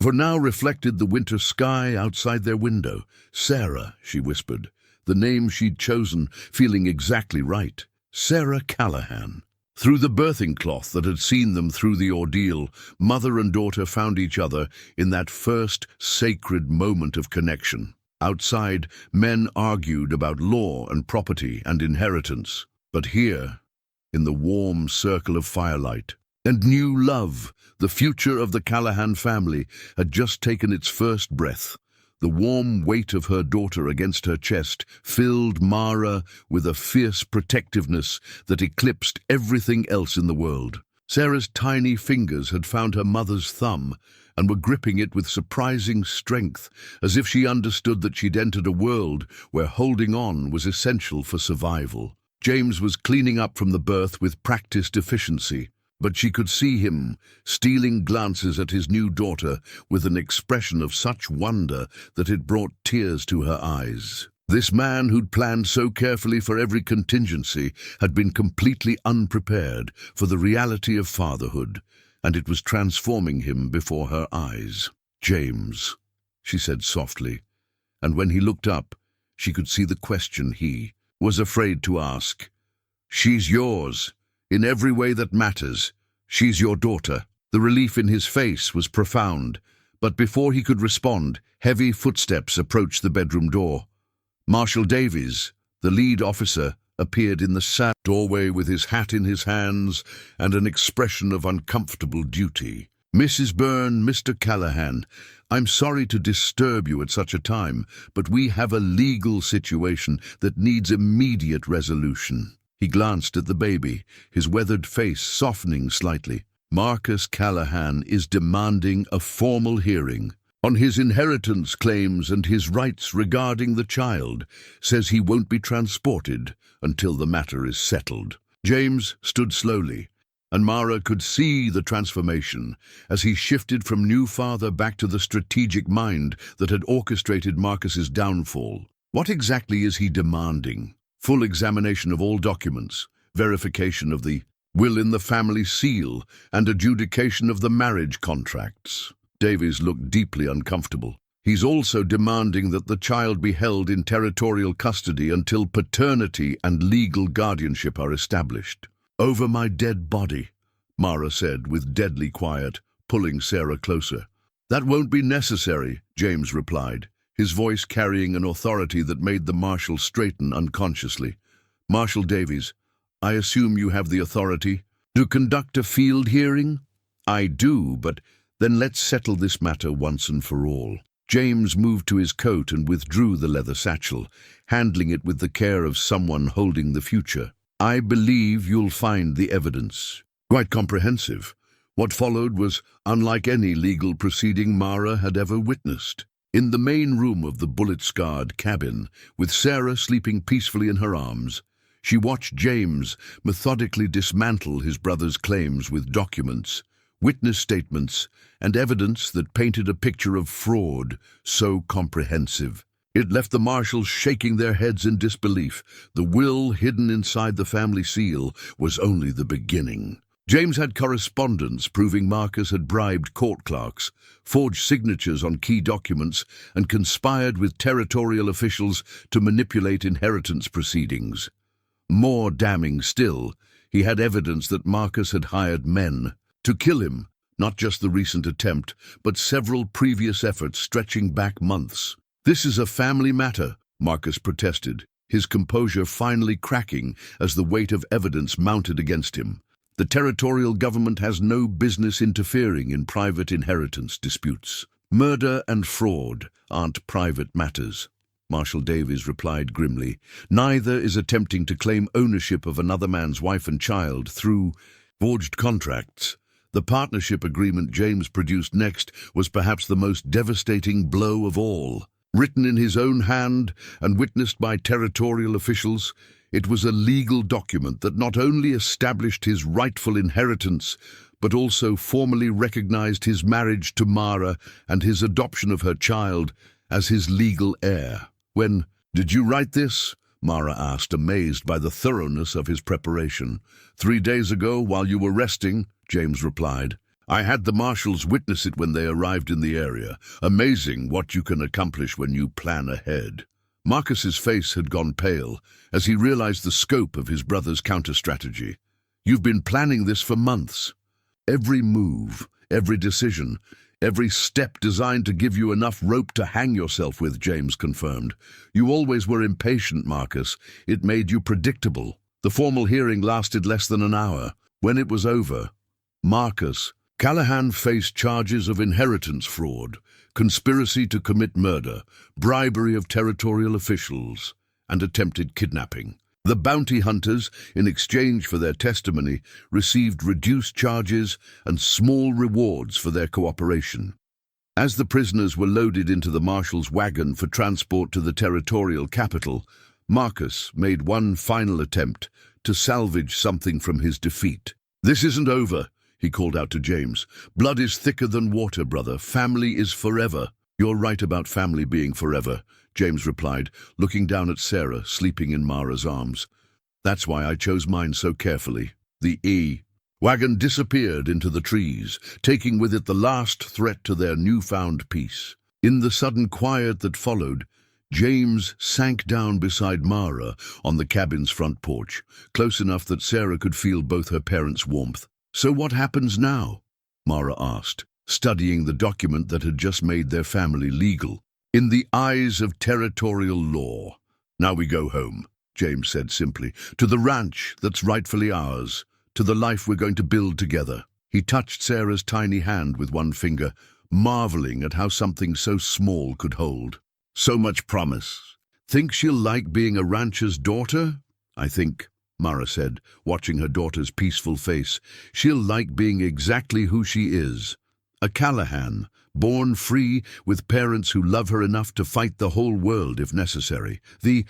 for now reflected the winter sky outside their window. Sarah, she whispered, the name she'd chosen, feeling exactly right. Sarah Callahan. Through the birthing cloth that had seen them through the ordeal, mother and daughter found each other in that first sacred moment of connection. Outside, men argued about law and property and inheritance. But here, in the warm circle of firelight, and new love, the future of the Callahan family had just taken its first breath. The warm weight of her daughter against her chest filled Mara with a fierce protectiveness that eclipsed everything else in the world. Sarah's tiny fingers had found her mother's thumb and were gripping it with surprising strength, as if she understood that she'd entered a world where holding on was essential for survival. James was cleaning up from the birth with practiced efficiency, but she could see him stealing glances at his new daughter with an expression of such wonder that it brought tears to her eyes. This man who'd planned so carefully for every contingency had been completely unprepared for the reality of fatherhood, and it was transforming him before her eyes. "James," she said softly, and when he looked up, she could see the question he was afraid to ask. "She's yours. In every way that matters, she's your daughter." The relief in his face was profound, but before he could respond, heavy footsteps approached the bedroom door. Marshal Davies, the lead officer, appeared in the doorway with his hat in his hands and an expression of uncomfortable duty. "Mrs. Byrne, Mr. Callahan, I'm sorry to disturb you at such a time, but we have a legal situation that needs immediate resolution." He glanced at the baby, his weathered face softening slightly. "Marcus Callahan is demanding a formal hearing on his inheritance claims and his rights regarding the child, says he won't be transported until the matter is settled." James stood slowly, and Mara could see the transformation as he shifted from new father back to the strategic mind that had orchestrated Marcus's downfall. What exactly is he demanding? Full examination of all documents, verification of the will in the family seal, and adjudication of the marriage contracts. Davies looked deeply uncomfortable. He's also demanding that the child be held in territorial custody until paternity and legal guardianship are established. "Over my dead body," Mara said with deadly quiet, pulling Sarah closer. "That won't be necessary," James replied, his voice carrying an authority that made the marshal straighten unconsciously. "Marshal Davies, I assume you have the authority to conduct a field hearing?" "I do, but then let's settle this matter once and for all." James moved to his coat and withdrew the leather satchel, handling it with the care of someone holding the future. "I believe you'll find the evidence quite comprehensive." What followed was unlike any legal proceeding Mara had ever witnessed. In the main room of the bullet-scarred cabin, with Sarah sleeping peacefully in her arms, she watched James methodically dismantle his brother's claims with documents, witness statements, and evidence that painted a picture of fraud so comprehensive. It left the marshals shaking their heads in disbelief. The will hidden inside the family seal was only the beginning. James had correspondence proving Marcus had bribed court clerks, forged signatures on key documents, and conspired with territorial officials to manipulate inheritance proceedings. More damning still, he had evidence that Marcus had hired men to kill him, not just the recent attempt, but several previous efforts stretching back months. "This is a family matter," Marcus protested, his composure finally cracking as the weight of evidence mounted against him. "The territorial government has no business interfering in private inheritance disputes. Murder and fraud aren't private matters," Marshal Davies replied grimly. "Neither is attempting to claim ownership of another man's wife and child through forged contracts." The partnership agreement James produced next was perhaps the most devastating blow of all. Written in his own hand and witnessed by territorial officials, it was a legal document that not only established his rightful inheritance, but also formally recognized his marriage to Mara and his adoption of her child as his legal heir. When did you write this? Mara asked, amazed by the thoroughness of his preparation. 3 days ago, while you were resting, James replied. I had the marshals witness it when they arrived in the area. Amazing what you can accomplish when you plan ahead. Marcus's face had gone pale as he realized the scope of his brother's counter-strategy. You've been planning this for months. Every move, every decision, every step designed to give you enough rope to hang yourself with, James confirmed. You always were impatient, Marcus. It made you predictable. The formal hearing lasted less than an hour. When it was over, Callahan faced charges of inheritance fraud, conspiracy to commit murder, bribery of territorial officials, and attempted kidnapping. The bounty hunters, in exchange for their testimony, received reduced charges and small rewards for their cooperation. As the prisoners were loaded into the marshal's wagon for transport to the territorial capital, Marcus made one final attempt to salvage something from his defeat. This isn't over, he called out to James. Blood is thicker than water, brother. Family is forever. You're right about family being forever, James replied, looking down at Sarah, sleeping in Mara's arms. That's why I chose mine so carefully. The wagon disappeared into the trees, taking with it the last threat to their newfound peace. In the sudden quiet that followed, James sank down beside Mara on the cabin's front porch, close enough that Sarah could feel both her parents' warmth. So what happens now? Mara asked, studying the document that had just made their family legal. In the eyes of territorial law. Now we go home, James said simply, to the ranch that's rightfully ours, to the life we're going to build together. He touched Sarah's tiny hand with one finger, marveling at how something so small could hold. So much promise. Think she'll like being a rancher's daughter? I think, Mara said, watching her daughter's peaceful face. She'll like being exactly who she is. A Callahan, born free, with parents who love her enough to fight the whole world if necessary. The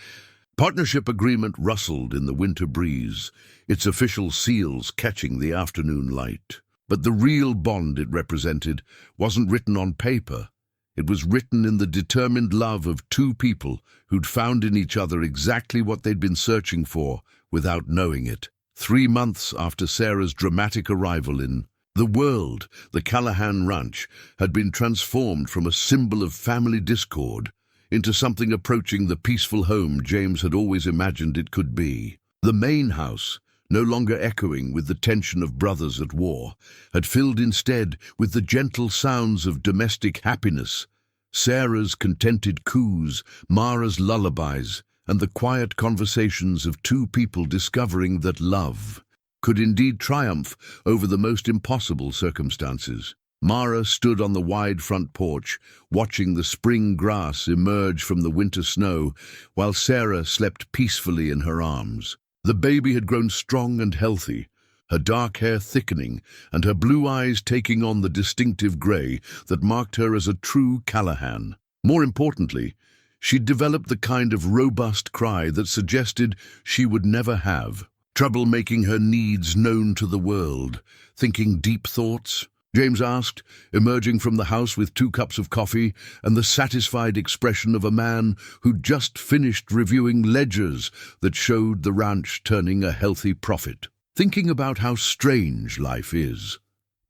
partnership agreement rustled in the winter breeze, its official seals catching the afternoon light. But the real bond it represented wasn't written on paper. It was written in the determined love of two people who'd found in each other exactly what they'd been searching for without knowing it. 3 months after Sarah's dramatic arrival in the world, the Callahan Ranch had been transformed from a symbol of family discord into something approaching the peaceful home James had always imagined it could be. The main house, no longer echoing with the tension of brothers at war, had filled instead with the gentle sounds of domestic happiness, Sarah's contented coos, Mara's lullabies, and the quiet conversations of two people discovering that love could indeed triumph over the most impossible circumstances. Mara stood on the wide front porch, watching the spring grass emerge from the winter snow, while Sarah slept peacefully in her arms. The baby had grown strong and healthy, her dark hair thickening and her blue eyes taking on the distinctive grey that marked her as a true Callahan. More importantly, she'd developed the kind of robust cry that suggested she would never have trouble making her needs known to the world. Thinking deep thoughts? James asked, emerging from the house with 2 cups of coffee and the satisfied expression of a man who'd just finished reviewing ledgers that showed the ranch turning a healthy profit. Thinking about how strange life is,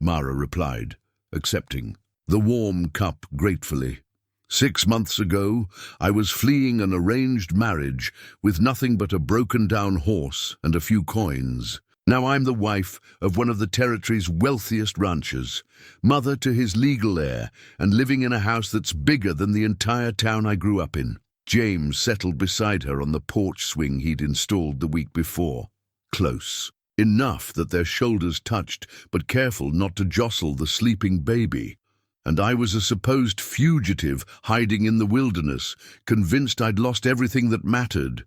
Mara replied, accepting the warm cup gratefully. 6 months ago, I was fleeing an arranged marriage with nothing but a broken-down horse and a few coins. Now I'm the wife of one of the territory's wealthiest ranchers, mother to his legal heir, and living in a house that's bigger than the entire town I grew up in. James settled beside her on the porch swing he'd installed the week before. Close. Enough that their shoulders touched, but careful not to jostle the sleeping baby. And I was a supposed fugitive hiding in the wilderness, convinced I'd lost everything that mattered.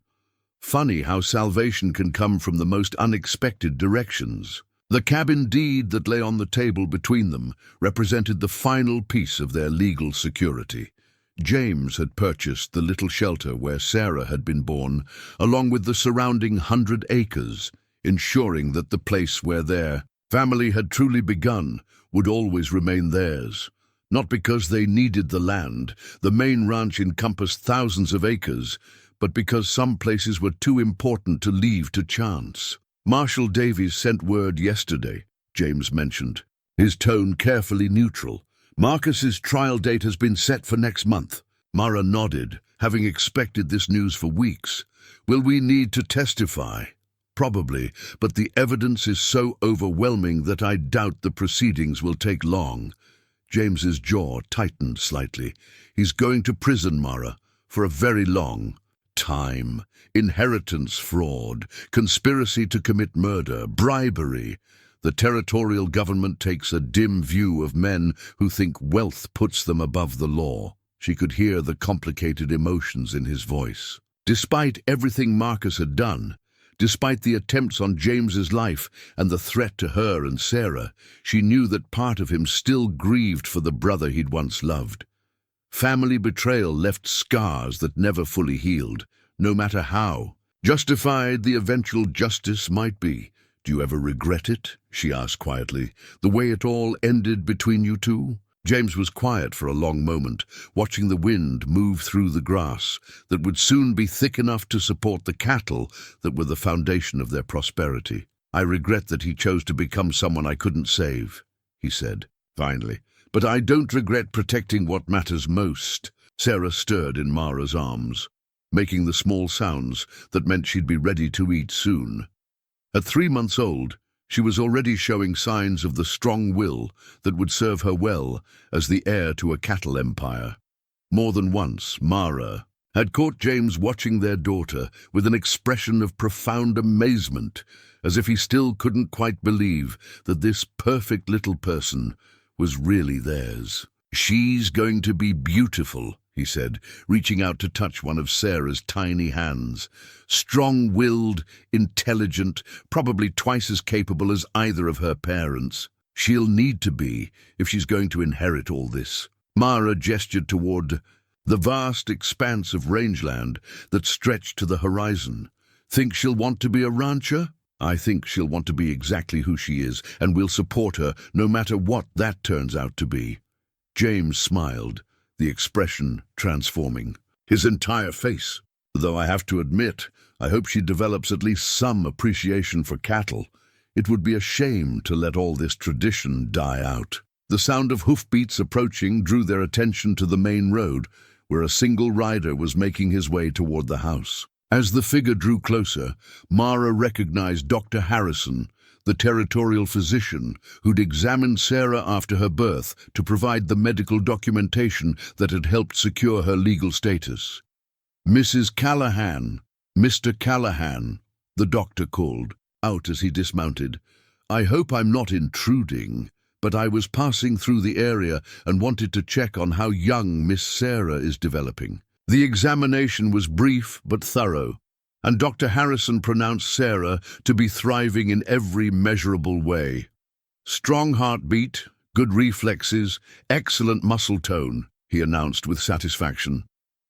Funny how salvation can come from the most unexpected directions. The cabin deed that lay on the table between them represented the final piece of their legal security. James had purchased the little shelter where Sarah had been born, along with the surrounding 100 acres, ensuring that the place where their family had truly begun would always remain theirs. Not because they needed the land, the main ranch encompassed thousands of acres, but because some places were too important to leave to chance. Marshal Davies sent word yesterday, James mentioned, his tone carefully neutral. Marcus's trial date has been set for next month. Mara nodded, having expected this news for weeks. Will we need to testify? Probably, but the evidence is so overwhelming that I doubt the proceedings will take long. James's jaw tightened slightly. He's going to prison, Mara, for a very long time. Inheritance fraud, conspiracy to commit murder, bribery. The territorial government takes a dim view of men who think wealth puts them above the law. She could hear the complicated emotions in his voice. Despite everything Marcus had done, despite the attempts on James's life and the threat to her and Sarah, she knew that part of him still grieved for the brother he'd once loved. Family betrayal left scars that never fully healed, no matter how justified the eventual justice might be. Do you ever regret it? She asked quietly. The way it all ended between you two? James was quiet for a long moment, watching the wind move through the grass that would soon be thick enough to support the cattle that were the foundation of their prosperity. I regret that he chose to become someone I couldn't save, he said, finally. But I don't regret protecting what matters most. Sarah stirred in Mara's arms, making the small sounds that meant she'd be ready to eat soon. At 3 months old, she was already showing signs of the strong will that would serve her well as the heir to a cattle empire. More than once, Mara had caught James watching their daughter with an expression of profound amazement, as if he still couldn't quite believe that this perfect little person was really theirs. She's going to be beautiful, he said, reaching out to touch one of Sarah's tiny hands. Strong-willed, intelligent, probably twice as capable as either of her parents. She'll need to be if she's going to inherit all this. Mara gestured toward the vast expanse of rangeland that stretched to the horizon. Think she'll want to be a rancher? I think she'll want to be exactly who she is, and we'll support her no matter what that turns out to be. James smiled, the expression transforming his entire face. Though I have to admit, I hope she develops at least some appreciation for cattle. It would be a shame to let all this tradition die out. The sound of hoofbeats approaching drew their attention to the main road, where a single rider was making his way toward the house. As the figure drew closer, Mara recognized Dr. Harrison, the territorial physician who'd examined Sarah after her birth to provide the medical documentation that had helped secure her legal status. Mrs. Callahan, Mr. Callahan, the doctor called out as he dismounted. I hope I'm not intruding, but I was passing through the area and wanted to check on how young Miss Sarah is developing. The examination was brief but thorough, and Dr. Harrison pronounced Sarah to be thriving in every measurable way. Strong heartbeat, good reflexes, excellent muscle tone, he announced with satisfaction.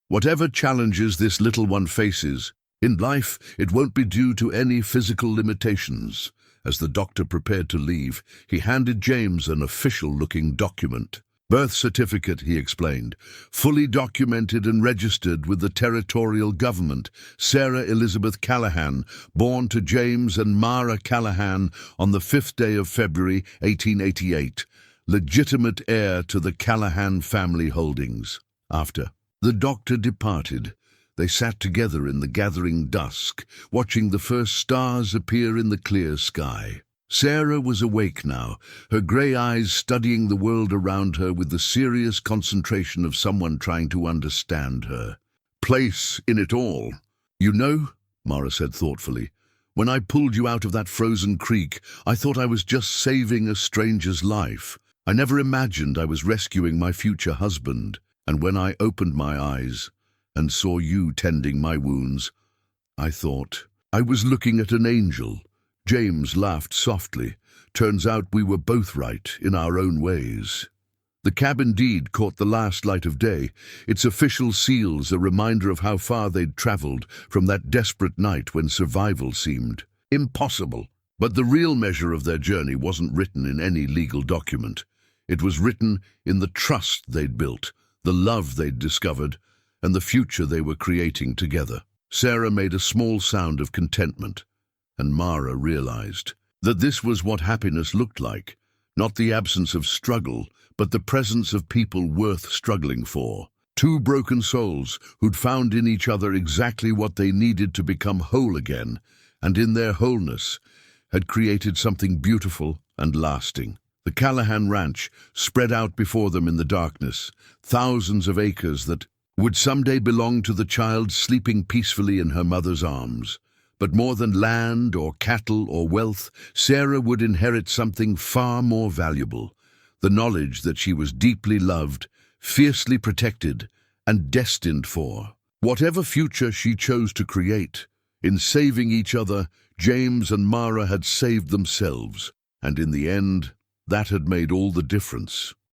Whatever challenges this little one faces, in life it won't be due to any physical limitations. As the doctor prepared to leave, he handed James an official-looking document. Birth certificate, he explained, fully documented and registered with the territorial government. Sarah Elizabeth Callahan, born to James and Mara Callahan on the 5th day of February, 1888, legitimate heir to the Callahan family holdings. After the doctor departed, they sat together in the gathering dusk, watching the first stars appear in the clear sky. Sarah was awake now, her grey eyes studying the world around her with the serious concentration of someone trying to understand her place in it all. You know, Mara said thoughtfully, when I pulled you out of that frozen creek, I thought I was just saving a stranger's life. I never imagined I was rescuing my future husband, and when I opened my eyes and saw you tending my wounds, I thought I was looking at an angel. James laughed softly. Turns out we were both right in our own ways. The cab indeed caught the last light of day, its official seals a reminder of how far they'd traveled from that desperate night when survival seemed impossible. But the real measure of their journey wasn't written in any legal document. It was written in the trust they'd built, the love they'd discovered, and the future they were creating together. Sarah made a small sound of contentment, and Mara realized that this was what happiness looked like, not the absence of struggle, but the presence of people worth struggling for. Two broken souls who'd found in each other exactly what they needed to become whole again, and in their wholeness had created something beautiful and lasting. The Callahan Ranch spread out before them in the darkness, thousands of acres that would someday belong to the child sleeping peacefully in her mother's arms. But more than land or cattle or wealth, Sarah would inherit something far more valuable, the knowledge that she was deeply loved, fiercely protected, and destined for whatever future she chose to create. In saving each other, James and Mara had saved themselves, and in the end, that had made all the difference.